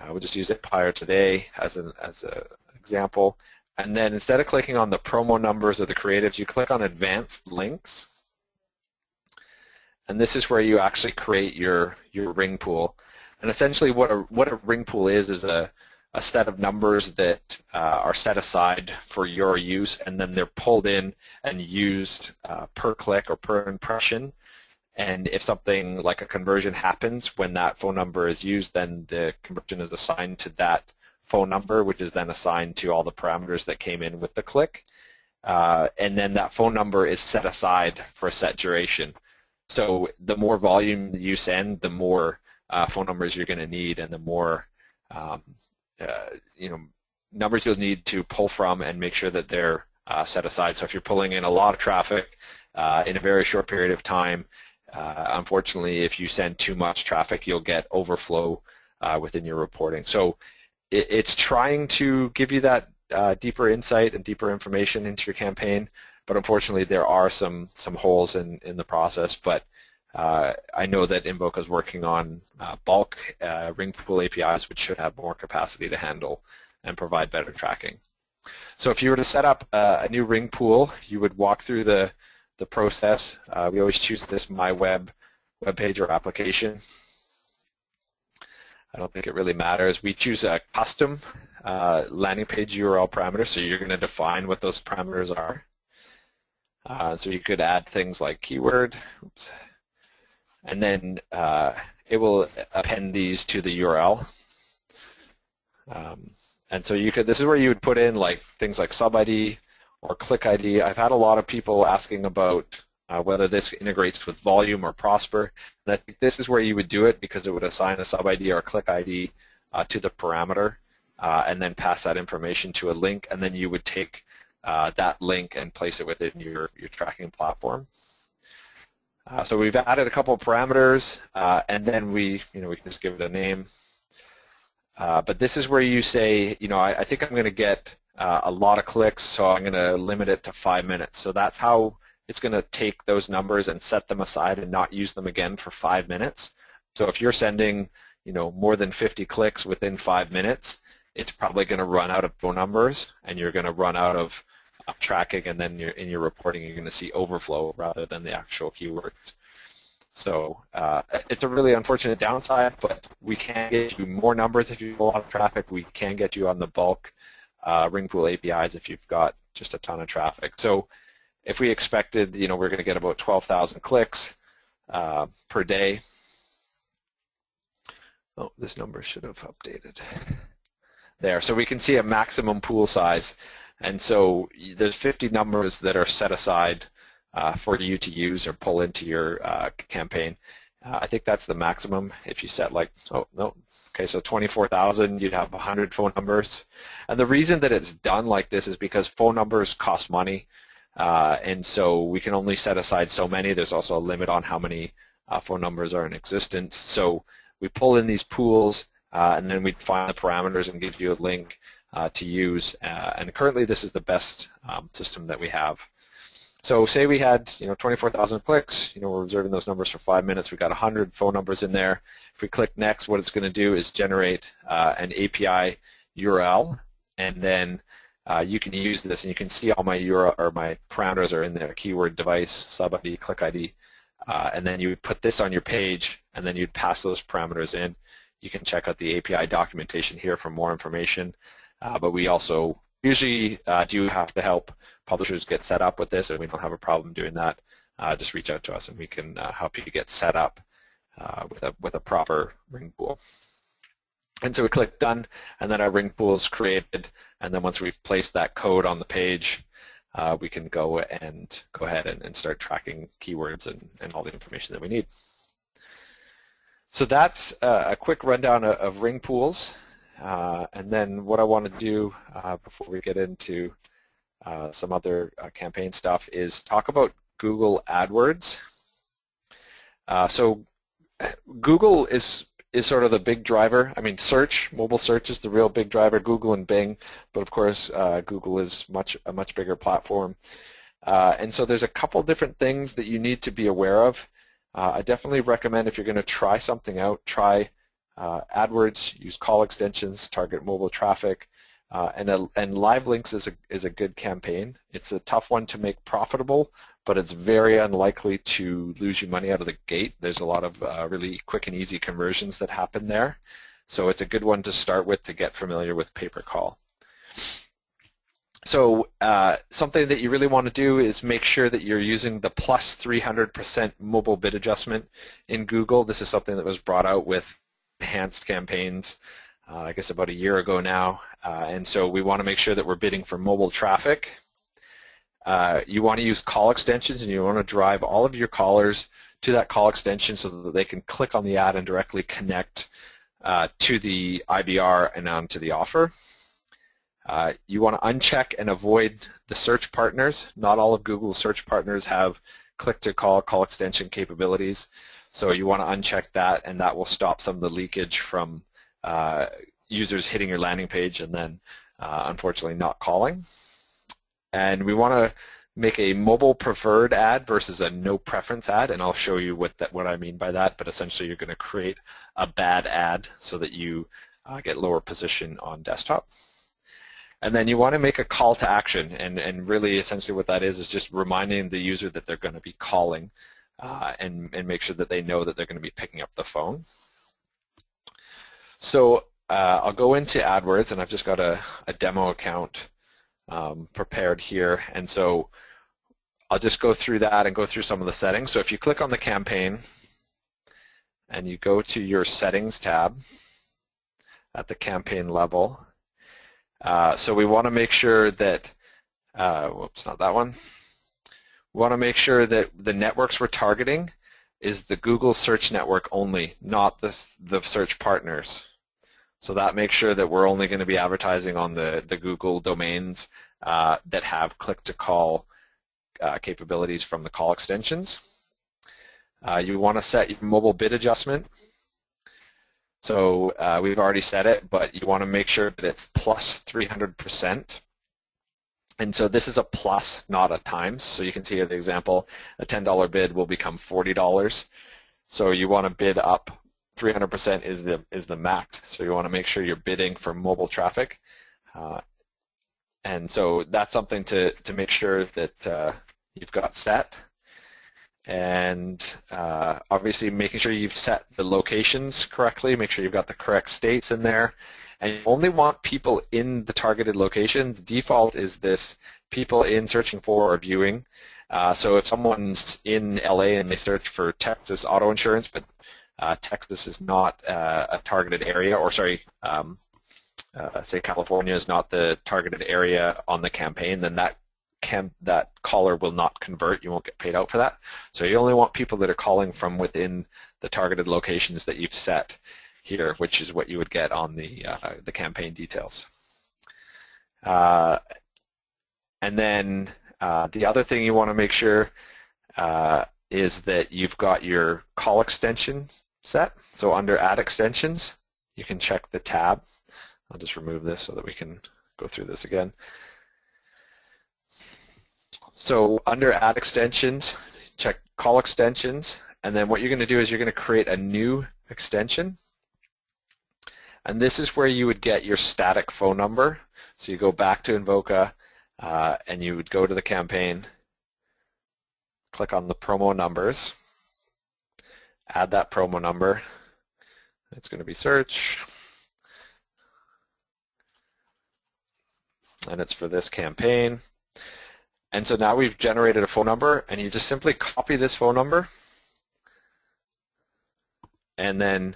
We'll just use Empire Today as an example. And then instead of clicking on the promo numbers or the creatives, you click on Advanced Links. And this is where you actually create your ring pool. And essentially what a ring pool is a set of numbers that are set aside for your use, and then they're pulled in and used per click or per impression. And if something like a conversion happens when that phone number is used, then the conversion is assigned to that phone number, which is then assigned to all the parameters that came in with the click. And then that phone number is set aside for a set duration. So the more volume you send, the more phone numbers you're going to need, and the more numbers you'll need to pull from and make sure that they're set aside. So if you're pulling in a lot of traffic in a very short period of time, unfortunately, if you send too much traffic, you'll get overflow within your reporting. So it's trying to give you that deeper insight and deeper information into your campaign, but unfortunately there are some holes in the process. But I know that Invoca is working on bulk ring pool APIs, which should have more capacity to handle and provide better tracking. So if you were to set up a new ring pool, you would walk through the process. We always choose this My Web page or application. I don't think it really matters. We choose a custom landing page URL parameter, so you're going to define what those parameters are. So you could add things like keyword, oops, and then it will append these to the URL. And so you could, this is where you would put in like things like sub ID or click ID. I've had a lot of people asking about whether this integrates with Volume or Prosper. And I think this is where you would do it, because it would assign a sub ID or a click ID to the parameter and then pass that information to a link, and then you would take that link and place it within your tracking platform. So we've added a couple of parameters, and then we can just give it a name. But this is where you say, I think I'm going to get a lot of clicks, so I'm going to limit it to 5 minutes. So that's how it's going to take those numbers and set them aside and not use them again for 5 minutes. So if you're sending, more than 50 clicks within 5 minutes, it's probably going to run out of phone numbers, and you're going to run out of tracking, and then in your reporting you're going to see overflow rather than the actual keywords. So it's a really unfortunate downside, but we can get you more numbers if you have a lot of traffic. We can get you on the bulk ring pool APIs if you've got just a ton of traffic. So if we expected, we're going to get about 12,000 clicks per day. Oh, this number should have updated there. So we can see a maximum pool size. And so there's 50 numbers that are set aside for you to use or pull into your campaign. I think that's the maximum. If you set so 24,000, you'd have 100 phone numbers. And the reason that it's done like this is because phone numbers cost money, and so we can only set aside so many. There's also a limit on how many phone numbers are in existence. So we pull in these pools, and then we find the parameters and give you a link to use. And currently, this is the best system that we have. So say we had 24,000 clicks, we're reserving those numbers for 5 minutes. We've got 100 phone numbers in there. If we click next, what it's going to do is generate an API URL, and then you can use this, and you can see all my URL or my parameters are in there: keyword, device, sub ID, click ID, and then you would put this on your page, and then you'd pass those parameters in. You can check out the API documentation here for more information, but we also usually do have to help publishers get set up with this, and we don't have a problem doing that. Just reach out to us, and we can help you get set up with a proper ring pool. And so we click done, and then our ring pool is created, and then once we've placed that code on the page, we can go ahead and start tracking keywords and all the information that we need. So that's a quick rundown of ring pools. And then what I want to do before we get into some other campaign stuff is talk about Google AdWords. So Google is sort of the big driver. I mean, search, mobile search is the real big driver, Google and Bing, but of course Google is a much bigger platform. And so there's a couple different things that you need to be aware of. I definitely recommend if you're going to try something out, try AdWords, use call extensions, target mobile traffic, and live links is a good campaign. It's a tough one to make profitable, but it's very unlikely to lose you money out of the gate. There's a lot of really quick and easy conversions that happen there. So it's a good one to start with to get familiar with pay-per-call. So something that you really want to do is make sure that you're using the plus 300% mobile bid adjustment in Google. This is something that was brought out with enhanced campaigns, I guess about a year ago now. And so we want to make sure that we're bidding for mobile traffic. You want to use call extensions, and you want to drive all of your callers to that call extension so that they can click on the ad and directly connect to the IBR and onto the offer. You want to uncheck and avoid the search partners. Not all of Google's search partners have click-to-call, call extension capabilities. So you want to uncheck that, and that will stop some of the leakage from users hitting your landing page and then unfortunately not calling. And we want to make a mobile preferred ad versus a no preference ad, and I'll show you what I mean by that. But essentially you're going to create a bad ad so that you get lower position on desktop. And then you want to make a call to action, and really essentially what that is just reminding the user that they're going to be calling and make sure that they know that they're going to be picking up the phone. So I'll go into AdWords, and I've just got a demo account prepared here, and so I'll just go through that and go through some of the settings. So if you click on the campaign and you go to your settings tab at the campaign level, so we want to make sure that, whoops, not that one. We want to make sure that the networks we're targeting is the Google search network only, not the search partners. So that makes sure that we're only going to be advertising on the Google domains that have click-to-call capabilities from the call extensions. You want to set your mobile bid adjustment. So we've already set it, but you want to make sure that it's plus 300%. And so this is a plus, not a times. So you can see here the example, a $10 bid will become $40. So you want to bid up 300% is the max. So you want to make sure you're bidding for mobile traffic. And so that's something to make sure that you've got set. And obviously making sure you've set the locations correctly, make sure you've got the correct states in there. And you only want people in the targeted location. The default is this, people in searching for or viewing. So if someone's in LA and they search for Texas auto insurance, but Texas is not a targeted area, or sorry, say California is not the targeted area on the campaign, then that caller will not convert. You won't get paid out for that. So you only want people that are calling from within the targeted locations that you've set here, which is what you would get on the campaign details. And then the other thing you want to make sure is that you've got your call extension set. So under Add Extensions, you can check the tab. I'll just remove this so that we can go through this again. So under Add Extensions, check Call Extensions, and then what you're going to do is you're going to create a new extension. And this is where you would get your static phone number. So you go back to Invoca, and you would go to the campaign, click on the promo numbers, add that promo number. It's going to be search, and it's for this campaign. And so now we've generated a phone number, and you just simply copy this phone number, and then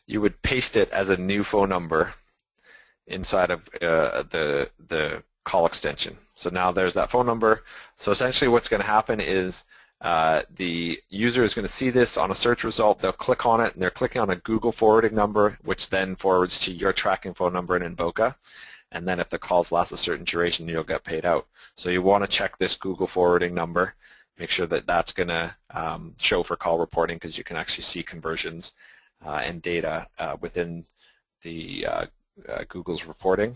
you would paste it as a new phone number inside of the call extension. So now there's that phone number. So essentially what's going to happen is the user is going to see this on a search result. They'll click on it, and they're clicking on a Google forwarding number, which then forwards to your tracking phone number in Invoca. And then if the calls last a certain duration, you'll get paid out. So you want to check this Google forwarding number. Make sure that that's going to show for call reporting, because you can actually see conversions and data within the Google's reporting,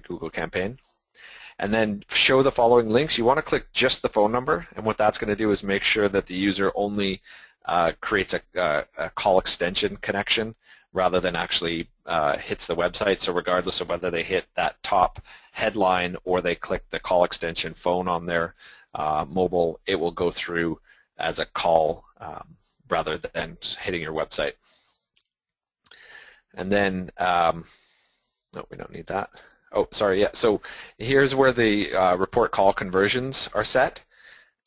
Google campaign. And then show the following links. You want to click just the phone number, and what that's going to do is make sure that the user only creates a call extension connection rather than actually hits the website. So regardless of whether they hit that top headline or they click the call extension phone on their mobile, it will go through as a call rather than hitting your website. And then, no, we don't need that. Oh, sorry, yeah. So here's where the report call conversions are set.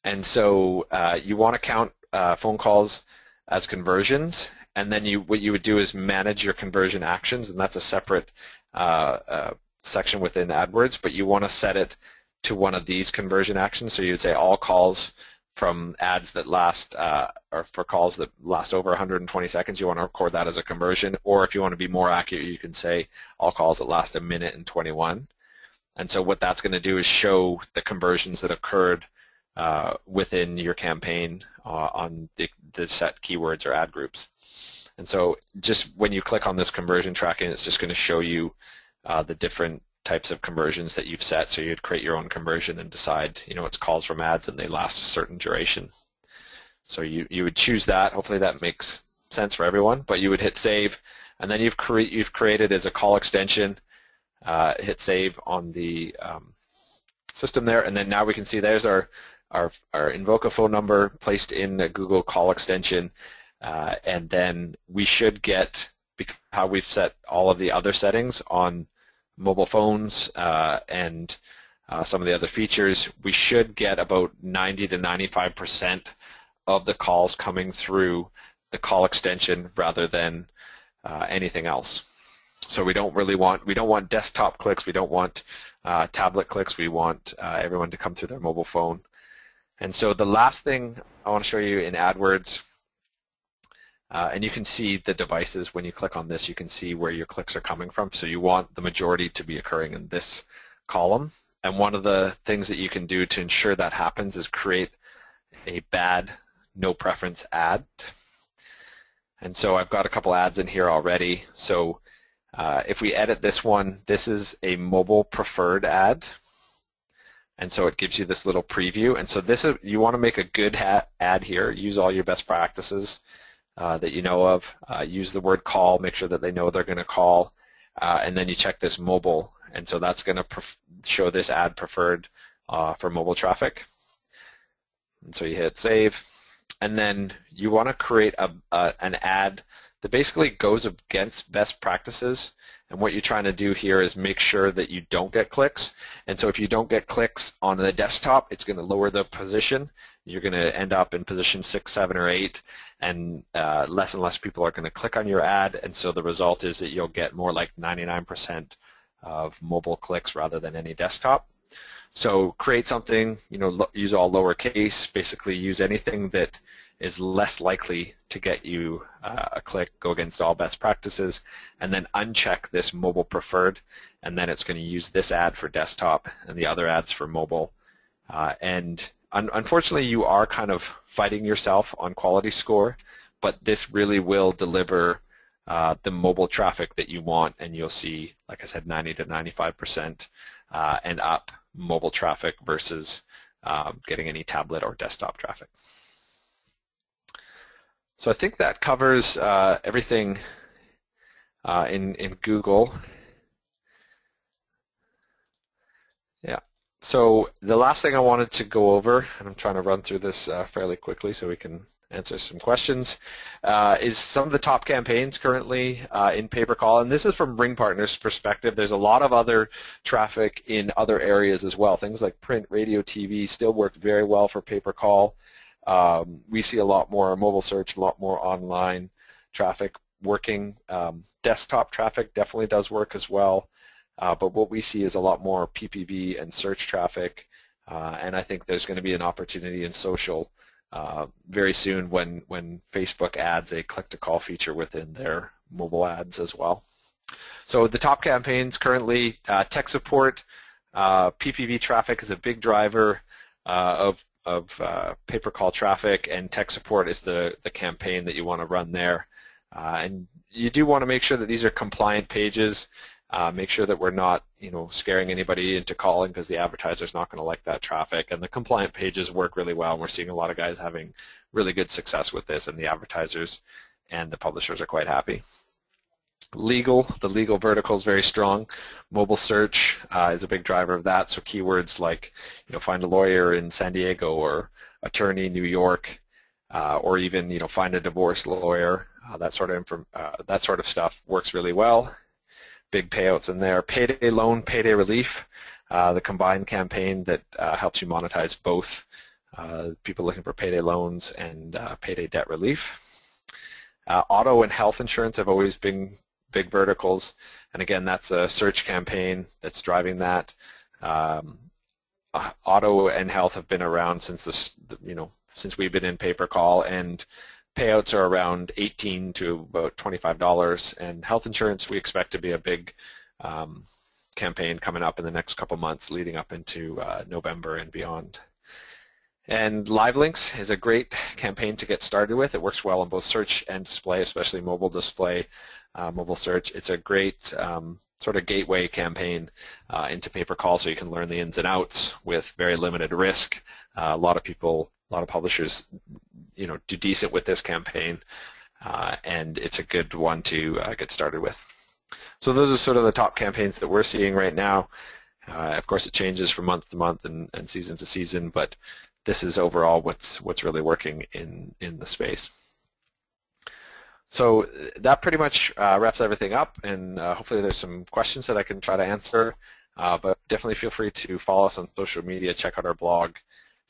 And so you want to count phone calls as conversions, and then what you would do is manage your conversion actions, and that's a separate section within AdWords, but you want to set it to one of these conversion actions. So you'd say all calls from ads that last, or for calls that last over 120 seconds, you want to record that as a conversion. Or if you want to be more accurate, you can say all calls that last a minute and 21. And so what that's going to do is show the conversions that occurred within your campaign on the set keywords or ad groups. And so just when you click on this conversion tracking, it's just going to show you the different types of conversions that you've set. So you'd create your own conversion and decide, it's calls from ads and they last a certain duration. So you would choose that. Hopefully that makes sense for everyone. But you would hit save, and then you've created as a call extension. Hit save on the system there, and then now we can see there's our Invoca phone number placed in a Google call extension, and then we should get, how we've set all of the other settings on mobile phones and some of the other features, we should get about 90 to 95% of the calls coming through the call extension rather than anything else. So we don't want desktop clicks, we don't want tablet clicks, we want everyone to come through their mobile phone. And so the last thing I want to show you in AdWords, and you can see the devices when you click on this, you can see where your clicks are coming from. So you want the majority to be occurring in this column. And one of the things that you can do to ensure that happens is create a bad no preference ad. And so I've got a couple ads in here already. So if we edit this one, this is a mobile preferred ad. And so it gives you this little preview. And so you want to make a good ad here. Use all your best practices that you know of. Use the word call. Make sure that they know they're going to call. And then you check this mobile. And so that's going to show this ad preferred for mobile traffic. And so you hit save. And then you want to create an ad that basically goes against best practices. And what you're trying to do here is make sure that you don't get clicks. And so if you don't get clicks on the desktop, it's going to lower the position. You're going to end up in position 6, 7, or 8, and less people are going to click on your ad. And so the result is that you'll get more like 99% of mobile clicks rather than any desktop. So create something, use all lowercase, basically use anything that is less likely to get you a click, go against all best practices, and then uncheck this mobile preferred, and then it's going to use this ad for desktop and the other ads for mobile. And unfortunately, you are kind of fighting yourself on quality score, but this really will deliver the mobile traffic that you want, and you'll see, like I said, 90 to 95% and up mobile traffic versus getting any tablet or desktop traffic. So I think that covers everything in Google. Yeah. So the last thing I wanted to go over, and I'm trying to run through this fairly quickly so we can answer some questions, is some of the top campaigns currently in pay-per-call. And this is from RingPartner's perspective. There's a lot of other traffic in other areas as well. Things like print, radio, TV still work very well for pay-per-call. We see a lot more mobile search, a lot more online traffic. working. Desktop traffic definitely does work as well, but what we see is a lot more PPV and search traffic, and I think there's going to be an opportunity in social very soon when Facebook adds a click-to-call feature within their mobile ads as well. So the top campaigns currently, tech support, PPV traffic is a big driver of pay-per-call traffic, and tech support is the campaign that you want to run there. And you do want to make sure that these are compliant pages. Make sure that we're not, scaring anybody into calling, because the advertiser's not going to like that traffic. And the compliant pages work really well, and we're seeing a lot of guys having really good success with this, and the advertisers and the publishers are quite happy. The legal vertical is very strong. Mobile search is a big driver of that. So keywords like, find a lawyer in San Diego, or attorney New York, or even, find a divorce lawyer. That sort of stuff works really well. Big payouts in there. Payday loan, payday relief, the combined campaign that helps you monetize both people looking for payday loans and payday debt relief. Auto and health insurance have always been big verticals, and again, that's a search campaign that's driving that. Auto and health have been around since since we've been in pay-per-call, and payouts are around $18 to about $25. And health insurance, we expect to be a big campaign coming up in the next couple months, leading up into November and beyond. And live links is a great campaign to get started with. It works well on both search and display, especially mobile display, mobile search. It's a great sort of gateway campaign into pay-per-call, so you can learn the ins and outs with very limited risk. A lot of publishers, do decent with this campaign, and it's a good one to get started with. So those are sort of the top campaigns that we're seeing right now. Of course, it changes from month to month and season to season, but this is overall what's really working in the space. So that pretty much wraps everything up, and hopefully there's some questions that I can try to answer, but definitely feel free to follow us on social media, check out our blog.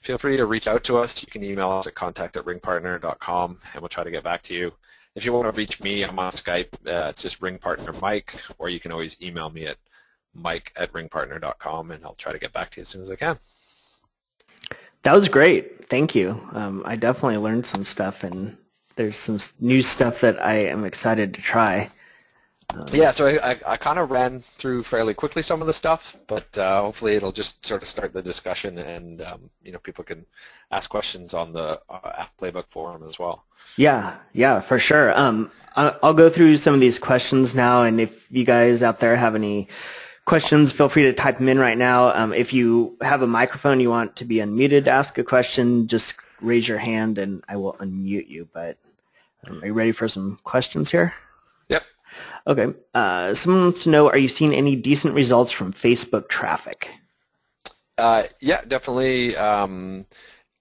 Feel free to reach out to us. You can email us at contact@ringpartner.com, and we'll try to get back to you. If you want to reach me, I'm on Skype. It's just RingPartner Mike, or you can always email me at mike@ringpartner.com, and I'll try to get back to you as soon as I can. That was great. Thank you. I definitely learned some stuff, and there's some new stuff that I am excited to try. Yeah, so I kind of ran through fairly quickly some of the stuff, but hopefully it'll just sort of start the discussion, and people can ask questions on the AffPlayBook forum as well. Yeah, for sure. I'll go through some of these questions now, and if you guys out there have any questions, feel free to type them in right now. If you have a microphone you want to be unmuted to ask a question, just raise your hand and I will unmute you. But are you ready for some questions here? Yep. Okay. Someone wants to know, are you seeing any decent results from Facebook traffic? Yeah, definitely.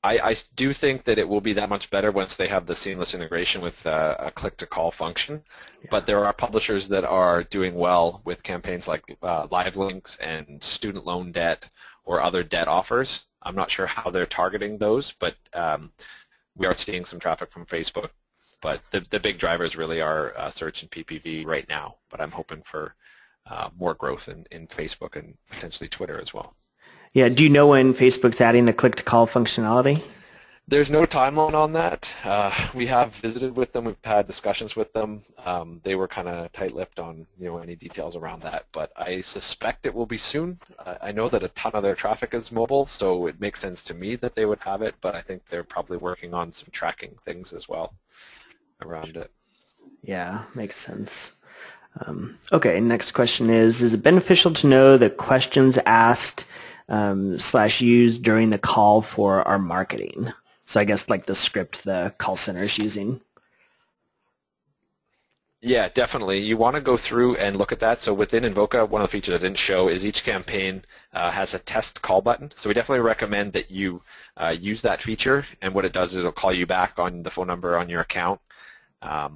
I do think that it will be that much better once they have the seamless integration with a click-to-call function. Yeah. But there are publishers that are doing well with campaigns like live links and student loan debt or other debt offers. I'm not sure how they're targeting those, but we are seeing some traffic from Facebook. But the big drivers really are search and PPV right now. But I'm hoping for more growth in Facebook and potentially Twitter as well. Yeah. Do you know when Facebook's adding the click-to-call functionality? There's no timeline on that. We have visited with them. We've had discussions with them. They were kind of tight-lipped on any details around that, but I suspect it will be soon. I know that a ton of their traffic is mobile, so it makes sense to me that they would have it, but I think they're probably working on some tracking things as well around it. Yeah, makes sense. Okay, next question is it beneficial to know the questions asked / used during the call for our marketing? So I guess like the script the call center is using. Yeah, definitely. You want to go through and look at that. So within Invoca, one of the features I didn't show is each campaign has a test call button. So we definitely recommend that you use that feature. And what it does is it'll call you back on the phone number on your account.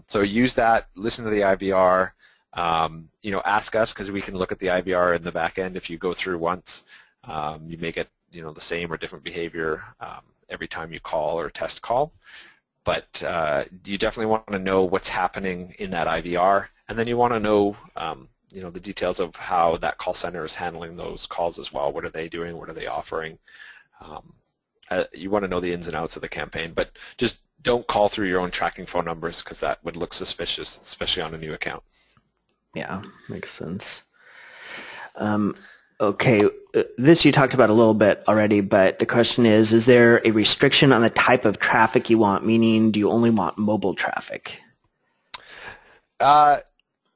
So use that, listen to the IVR, ask us because we can look at the IVR in the back end. If you go through once, you may get the same or different behavior every time you call or test call. But you definitely want to know what's happening in that IVR, and then you want to know the details of how that call center is handling those calls as well. What are they doing? What are they offering? You want to know the ins and outs of the campaign, but just don't call through your own tracking phone numbers because that would look suspicious, especially on a new account. Yeah, makes sense. Okay, this you talked about a little bit already, but the question is there a restriction on the type of traffic you want, meaning do you only want mobile traffic?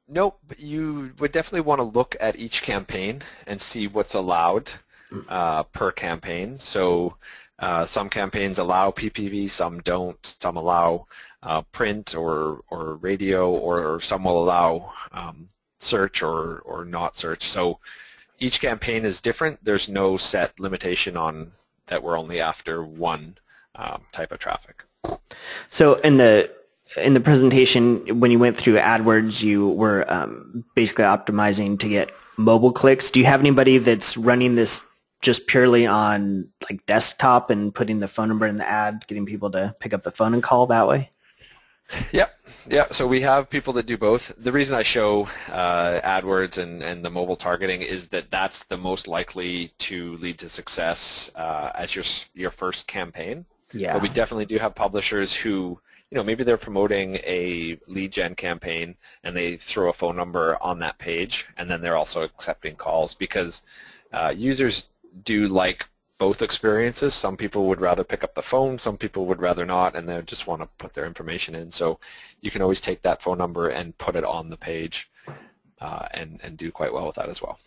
Nope, but you would definitely want to look at each campaign and see what's allowed per campaign. So some campaigns allow PPV, some don't. Some allow print or radio, or some will allow search or not search. So each campaign is different. There's no set limitation on that we're only after one type of traffic. So in the presentation, when you went through AdWords, you were basically optimizing to get mobile clicks. Do you have anybody that's running this just purely on like desktop and putting the phone number in the ad, getting people to pick up the phone and call that way? Yep. Yeah, so we have people that do both. The reason I show AdWords and the mobile targeting is that that's the most likely to lead to success as your first campaign. Yeah. But we definitely do have publishers who, maybe they're promoting a lead gen campaign and they throw a phone number on that page, and then they're also accepting calls because users do like both experiences. Some people would rather pick up the phone, some people would rather not, and they just want to put their information in. So you can always take that phone number and put it on the page and do quite well with that as well.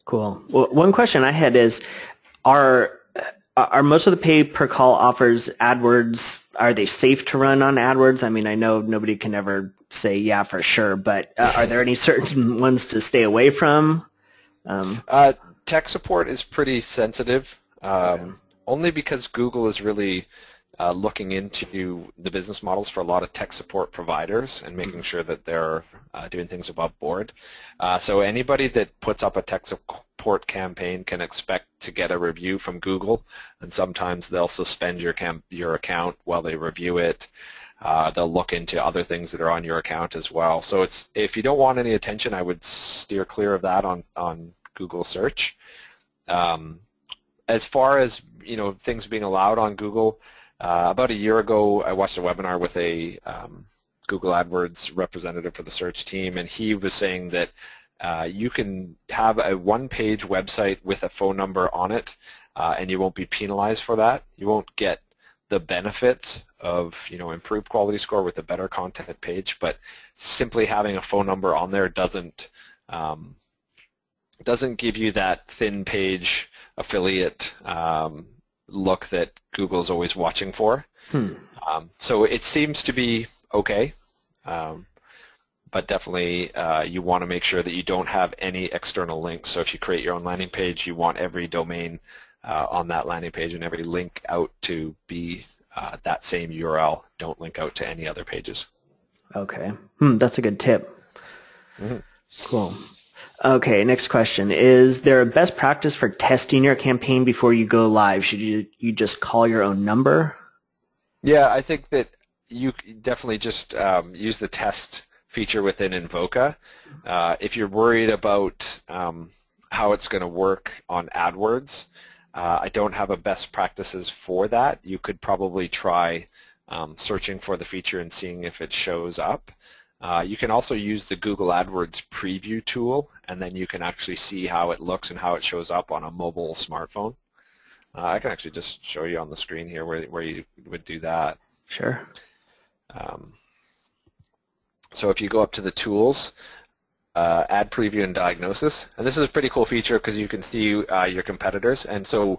Cool. Well, one question I had is, are most of the pay per call offers AdWords, are they safe to run on AdWords? I mean, I know nobody can ever say yeah for sure, but are there any certain ones to stay away from? Tech support is pretty sensitive. Only because Google is really looking into the business models for a lot of tech support providers and making sure that they're doing things above board. So anybody that puts up a tech support campaign can expect to get a review from Google, and sometimes they'll suspend your account while they review it. They'll look into other things that are on your account as well. So if you don't want any attention, I would steer clear of that on Google search. As far as things being allowed on Google, about a year ago I watched a webinar with a Google AdWords representative for the search team, and he was saying that you can have a one-page website with a phone number on it, and you won't be penalized for that. You won't get the benefits of improved quality score with a better content page, but simply having a phone number on there doesn't give you that thin page affiliate look that Google's always watching for. So it seems to be okay, but definitely you want to make sure that you don't have any external links. So if you create your own landing page, you want every domain on that landing page and every link out to be that same URL. Don't link out to any other pages. Okay. That's a good tip. Cool. Okay, next question. Is there a best practice for testing your campaign before you go live? Should you just call your own number? Yeah, I think that you definitely just use the test feature within Invoca. If you're worried about how it's going to work on AdWords, I don't have a best practices for that. You could probably try searching for the feature and seeing if it shows up. You can also use the Google AdWords preview tool, and then you can actually see how it looks and how it shows up on a mobile smartphone. I can actually just show you on the screen here where you would do that. Sure. So if you go up to the tools, ad preview and diagnosis, and this is a pretty cool feature because you can see your competitors, and so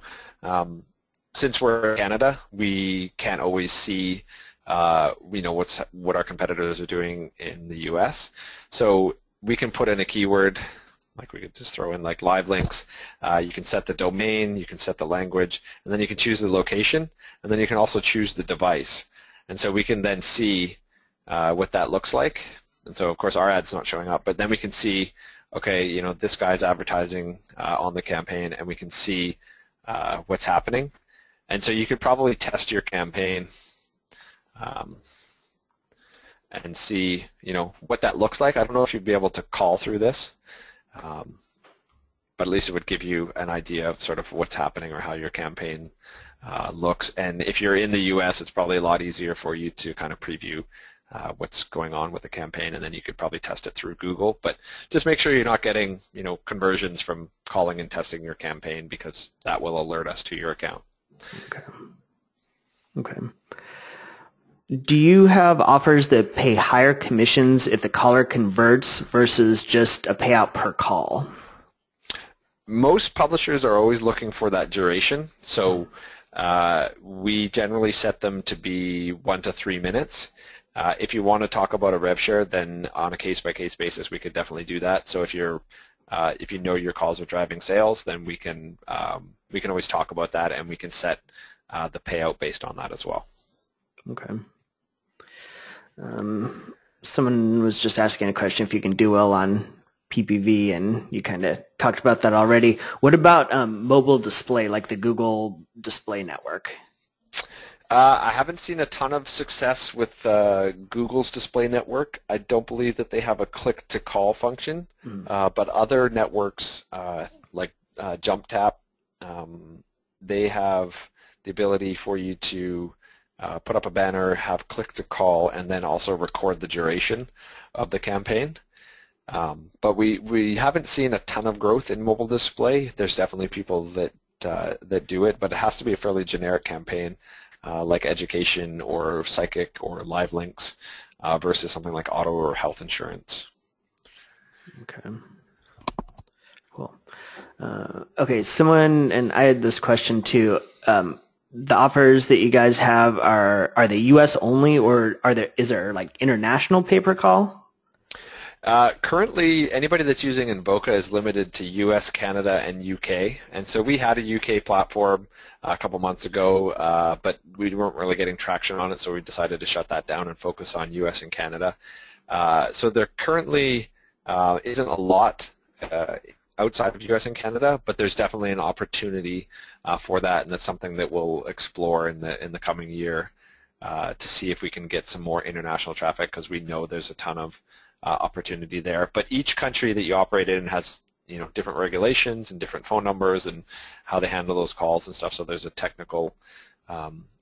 since we're in Canada, we can't always see what our competitors are doing in the US. So we can put in a keyword, like we could just throw in like live links. You can set the domain, you can set the language, and then you can choose the location, and then you can also choose the device. And so we can then see what that looks like. And so of course our ad's not showing up, but then we can see, okay, this guy's advertising on the campaign, and we can see what's happening. And so you could probably test your campaign and see, what that looks like. I don't know if you'd be able to call through this, but at least it would give you an idea of sort of what's happening or how your campaign looks. And if you're in the US, it's probably a lot easier for you to kind of preview what's going on with the campaign, and then you could probably test it through Google. But just make sure you're not getting, conversions from calling and testing your campaign, because that will alert us to your account. Okay. Do you have offers that pay higher commissions if the caller converts versus just a payout per call? Most publishers are always looking for that duration, so we generally set them to be 1 to 3 minutes. If you want to talk about a rev share, then on a case-by-case basis, we could definitely do that. So if you know your calls are driving sales, then we can always talk about that, and we can set the payout based on that as well. Okay. Someone was just asking a question if you can do well on PPV, and you kind of talked about that already. What about mobile display, like the Google Display Network? I haven't seen a ton of success with Google's Display Network. I don't believe that they have a click-to-call function, but other networks like JumpTap, they have the ability for you to put up a banner, have click-to-call, and then also record the duration of the campaign. But we haven't seen a ton of growth in mobile display. There's definitely people that do it, but it has to be a fairly generic campaign, like education or psychic or live links, versus something like auto or health insurance. Okay. Cool. Okay, someone, and I had this question too. The offers that you guys have are they U.S. only, or is there like international pay-per-call? Currently, anybody that's using Invoca is limited to US, Canada, and UK. And so we had a UK platform a couple months ago, but we weren't really getting traction on it, so we decided to shut that down and focus on US and Canada. So there currently isn't a lot outside of US and Canada, but there's definitely an opportunity for that, and that's something that we'll explore in the coming year to see if we can get some more international traffic, because we know there's a ton of opportunity there. But each country that you operate in has different regulations and different phone numbers and how they handle those calls and stuff, so there's a technical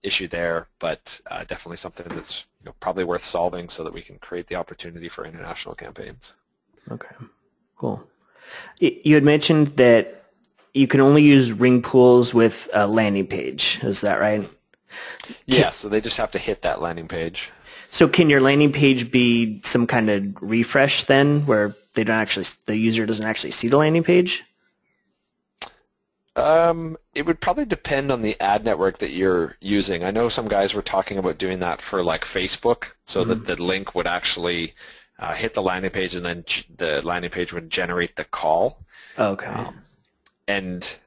issue there, but definitely something that's probably worth solving so that we can create the opportunity for international campaigns. Okay, cool. You had mentioned that you can only use ring pools with a landing page, is that right? Yeah, so they just have to hit that landing page. So can your landing page be some kind of refresh then, where the user doesn't actually see the landing page? It would probably depend on the ad network that you're using. I know some guys were talking about doing that for like Facebook, so that the link would actually hit the landing page, and then the landing page would generate the call. Okay. And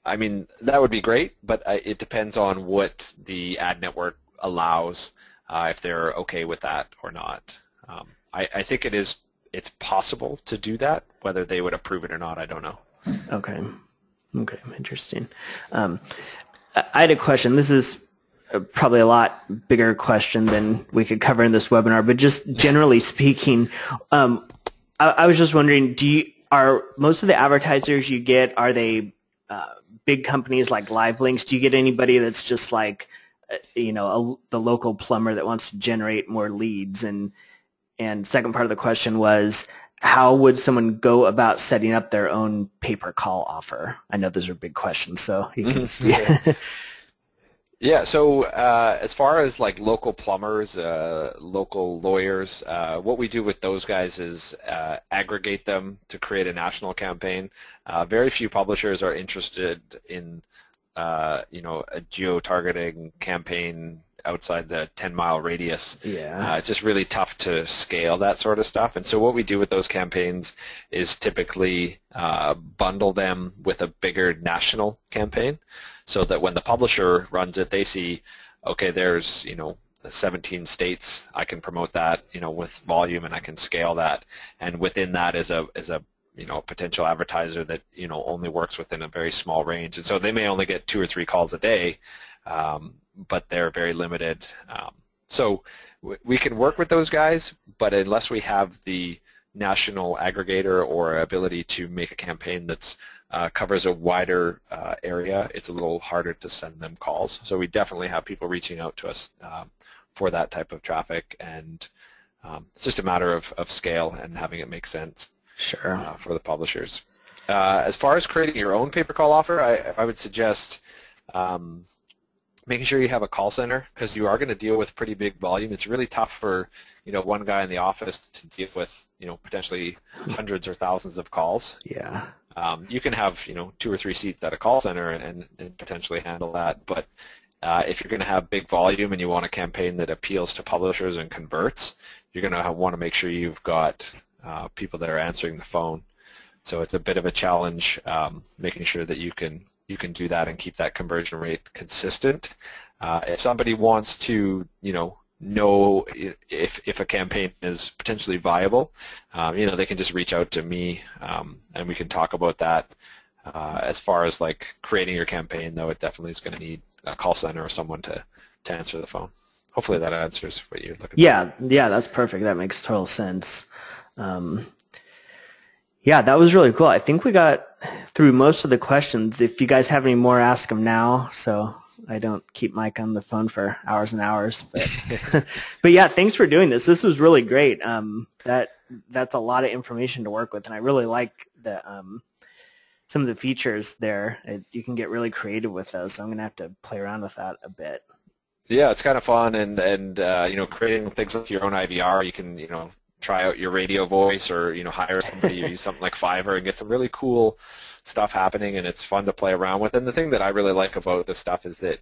I mean, that would be great, but it depends on what the ad network allows, if they're okay with that or not. I think it's possible to do that. Whether they would approve it or not, I don't know. Okay. Okay, interesting. I had a question. This is probably a lot bigger question than we could cover in this webinar, but just generally speaking, I was just wondering, are most of the advertisers you get, are they big companies like Live Links? Do you get anybody that's just like, the local plumber that wants to generate more leads? And second part of the question was, how would someone go about setting up their own pay-per-call offer? I know those are big questions, so you can speak. Yeah, so as far as like local plumbers, local lawyers, what we do with those guys is aggregate them to create a national campaign. Very few publishers are interested in a geo-targeting campaign outside the 10-mile radius. Yeah. It's just really tough to scale that sort of stuff. And so what we do with those campaigns is typically bundle them with a bigger national campaign, so that when the publisher runs it, they see, okay, there's 17 states, I can promote that with volume, and I can scale that. And within that is a potential advertiser that only works within a very small range, and so they may only get 2 or 3 calls a day, but they're very limited. So we can work with those guys, but unless we have the national aggregator or ability to make a campaign that's covers a wider area, it's a little harder to send them calls. So we definitely have people reaching out to us for that type of traffic, and it's just a matter of scale and having it make sense for the publishers. As far as creating your own pay-per-call offer, I would suggest making sure you have a call center, because you are going to deal with pretty big volume. It's really tough for one guy in the office to deal with potentially hundreds or thousands of calls. Yeah. You can have 2 or 3 seats at a call center and potentially handle that, but if you're going to have big volume and you want a campaign that appeals to publishers and converts, you're going to want to make sure you've got people that are answering the phone. So it's a bit of a challenge making sure that you can do that and keep that conversion rate consistent. If somebody wants to know if a campaign is potentially viable, they can just reach out to me and we can talk about that. As far as like creating your campaign, though, it definitely is going to need a call center or someone to answer the phone. Hopefully that answers what you're looking for. Yeah, that's perfect. That makes total sense. Yeah, that was really cool. I think we got through most of the questions. If you guys have any more, ask them now, so I don't keep Mike on the phone for hours and hours. But, but yeah, thanks for doing this. This was really great. That's a lot of information to work with, and I really like the some of the features there. You can get really creative with those, so I'm going to have to play around with that a bit. Yeah, it's kind of fun, and creating things like your own IVR. You can try out your radio voice, or hire somebody to use something like Fiverr and get some really cool stuff happening, and it's fun to play around with. And the thing that I really like about this stuff is that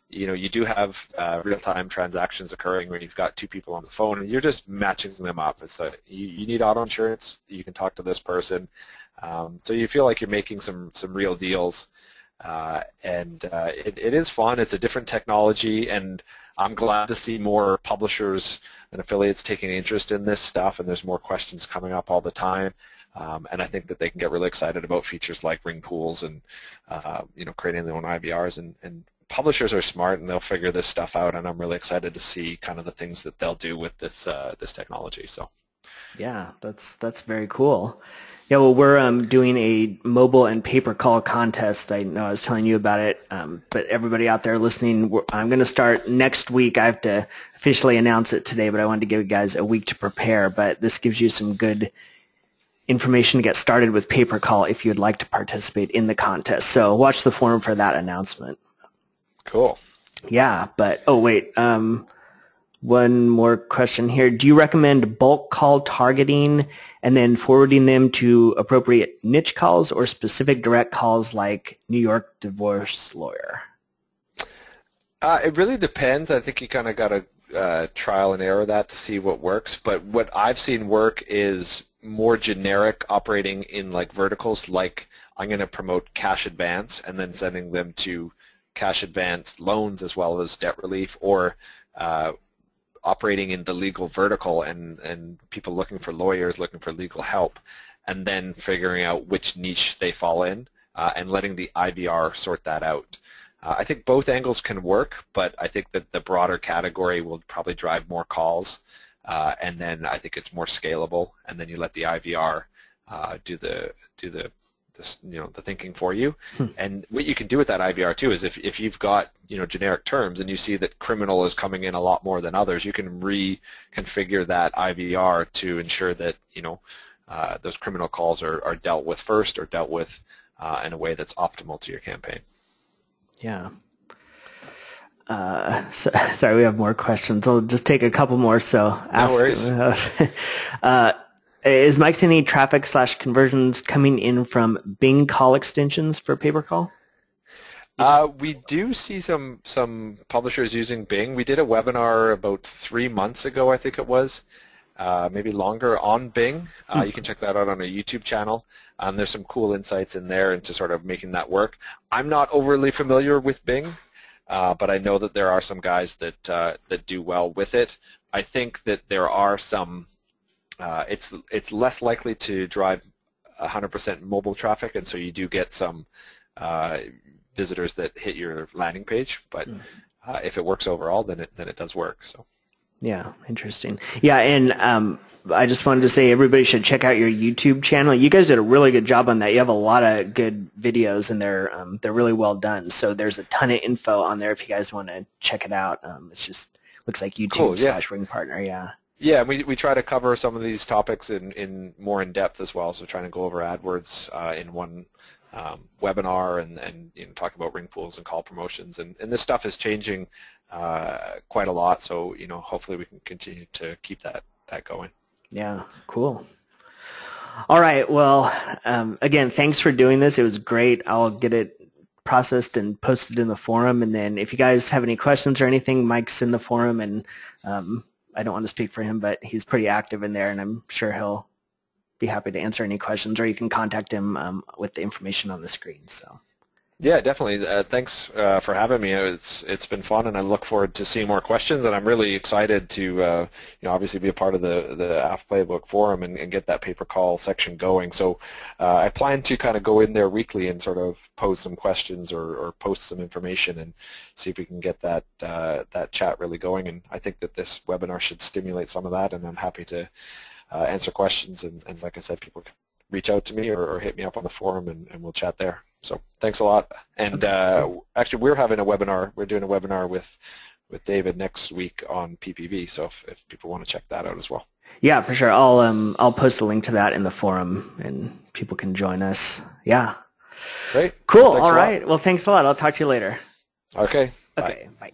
you do have real-time transactions occurring when you've got 2 people on the phone, and you're just matching them up. It's like you need auto insurance, you can talk to this person, so you feel like you're making some real deals. It is fun. It's a different technology, and I'm glad to see more publishers and affiliates taking interest in this stuff, and there's more questions coming up all the time. And I think that they can get really excited about features like ring pools and creating their own IVRs. And publishers are smart, and they'll figure this stuff out. And I'm really excited to see kind of the things that they'll do with this technology. So, yeah, that's very cool. Yeah, well, we're doing a mobile and paper call contest. I know I was telling you about it, but everybody out there listening, I'm going to start next week. I have to officially announce it today, but I wanted to give you guys a week to prepare. But this gives you some good information to get started with paper call if you'd like to participate in the contest. So watch the forum for that announcement. Cool. Yeah, but oh wait, one more question here. Do you recommend bulk call targeting and then forwarding them to appropriate niche calls, or specific direct calls like New York divorce lawyer? It really depends. I think you kind of got to trial and error that to see what works. But what I've seen work is more generic, operating in like verticals, like I'm going to promote cash advance and then sending them to cash advance loans as well as debt relief, or operating in the legal vertical and people looking for lawyers, looking for legal help, and then figuring out which niche they fall in and letting the IVR sort that out. I think both angles can work, but I think that the broader category will probably drive more calls, and then I think it's more scalable, and then you let the IVR do the thinking for you. And what you can do with that IVR too is if you've got generic terms and you see that criminal is coming in a lot more than others, you can reconfigure that IVR to ensure that those criminal calls are dealt with first, or dealt with in a way that's optimal to your campaign. Yeah. Sorry, we have more questions. I'll just take a couple more. So ask. No worries. Is Mike seeing any traffic / conversions coming in from Bing call extensions for pay per call? We do see some publishers using Bing. We did a webinar about 3 months ago, I think it was, maybe longer, on Bing. You can check that out on our YouTube channel. There's some cool insights in there into sort of making that work. I'm not overly familiar with Bing, but I know that there are some guys that do well with it. I think that there are some. It's less likely to drive 100% mobile traffic, and so you do get some visitors that hit your landing page. But if it works overall, then it does work. So Yeah, interesting. Yeah, and I just wanted to say everybody should check out your YouTube channel. You guys did a really good job on that. You have a lot of good videos, and they're really well done. So there's a ton of info on there if you guys want to check it out. It's just looks like Cool. Yeah. YouTube/RingPartner. Yeah. Yeah, we try to cover some of these topics in more in depth as well. So trying to go over AdWords in one webinar and talk about ring pools and call promotions, and this stuff is changing quite a lot. So hopefully we can continue to keep that going. Yeah. Cool. All right. Well, again, thanks for doing this. It was great. I'll get it processed and posted in the forum, and then if you guys have any questions or anything, Mike's in the forum, and I don't want to speak for him, but he's pretty active in there, and I'm sure he'll be happy to answer any questions, or you can contact him with the information on the screen. So. Yeah, definitely. Thanks for having me. It's been fun, and I look forward to seeing more questions. And I'm really excited to obviously be a part of the AffPlayBook forum and get that pay per call section going. So I plan to kind of go in there weekly and sort of pose some questions or post some information and see if we can get that chat really going. And I think that this webinar should stimulate some of that. And I'm happy to answer questions. And like I said, people can reach out to me or hit me up on the forum, and we'll chat there. So thanks a lot. And actually, we're having a webinar. We're doing a webinar with David next week on PPV. So if people want to check that out as well. Yeah, for sure. I'll post a link to that in the forum, and people can join us. Yeah. Great. Cool. All right. Well, thanks a lot. I'll talk to you later. Okay. Okay. Bye.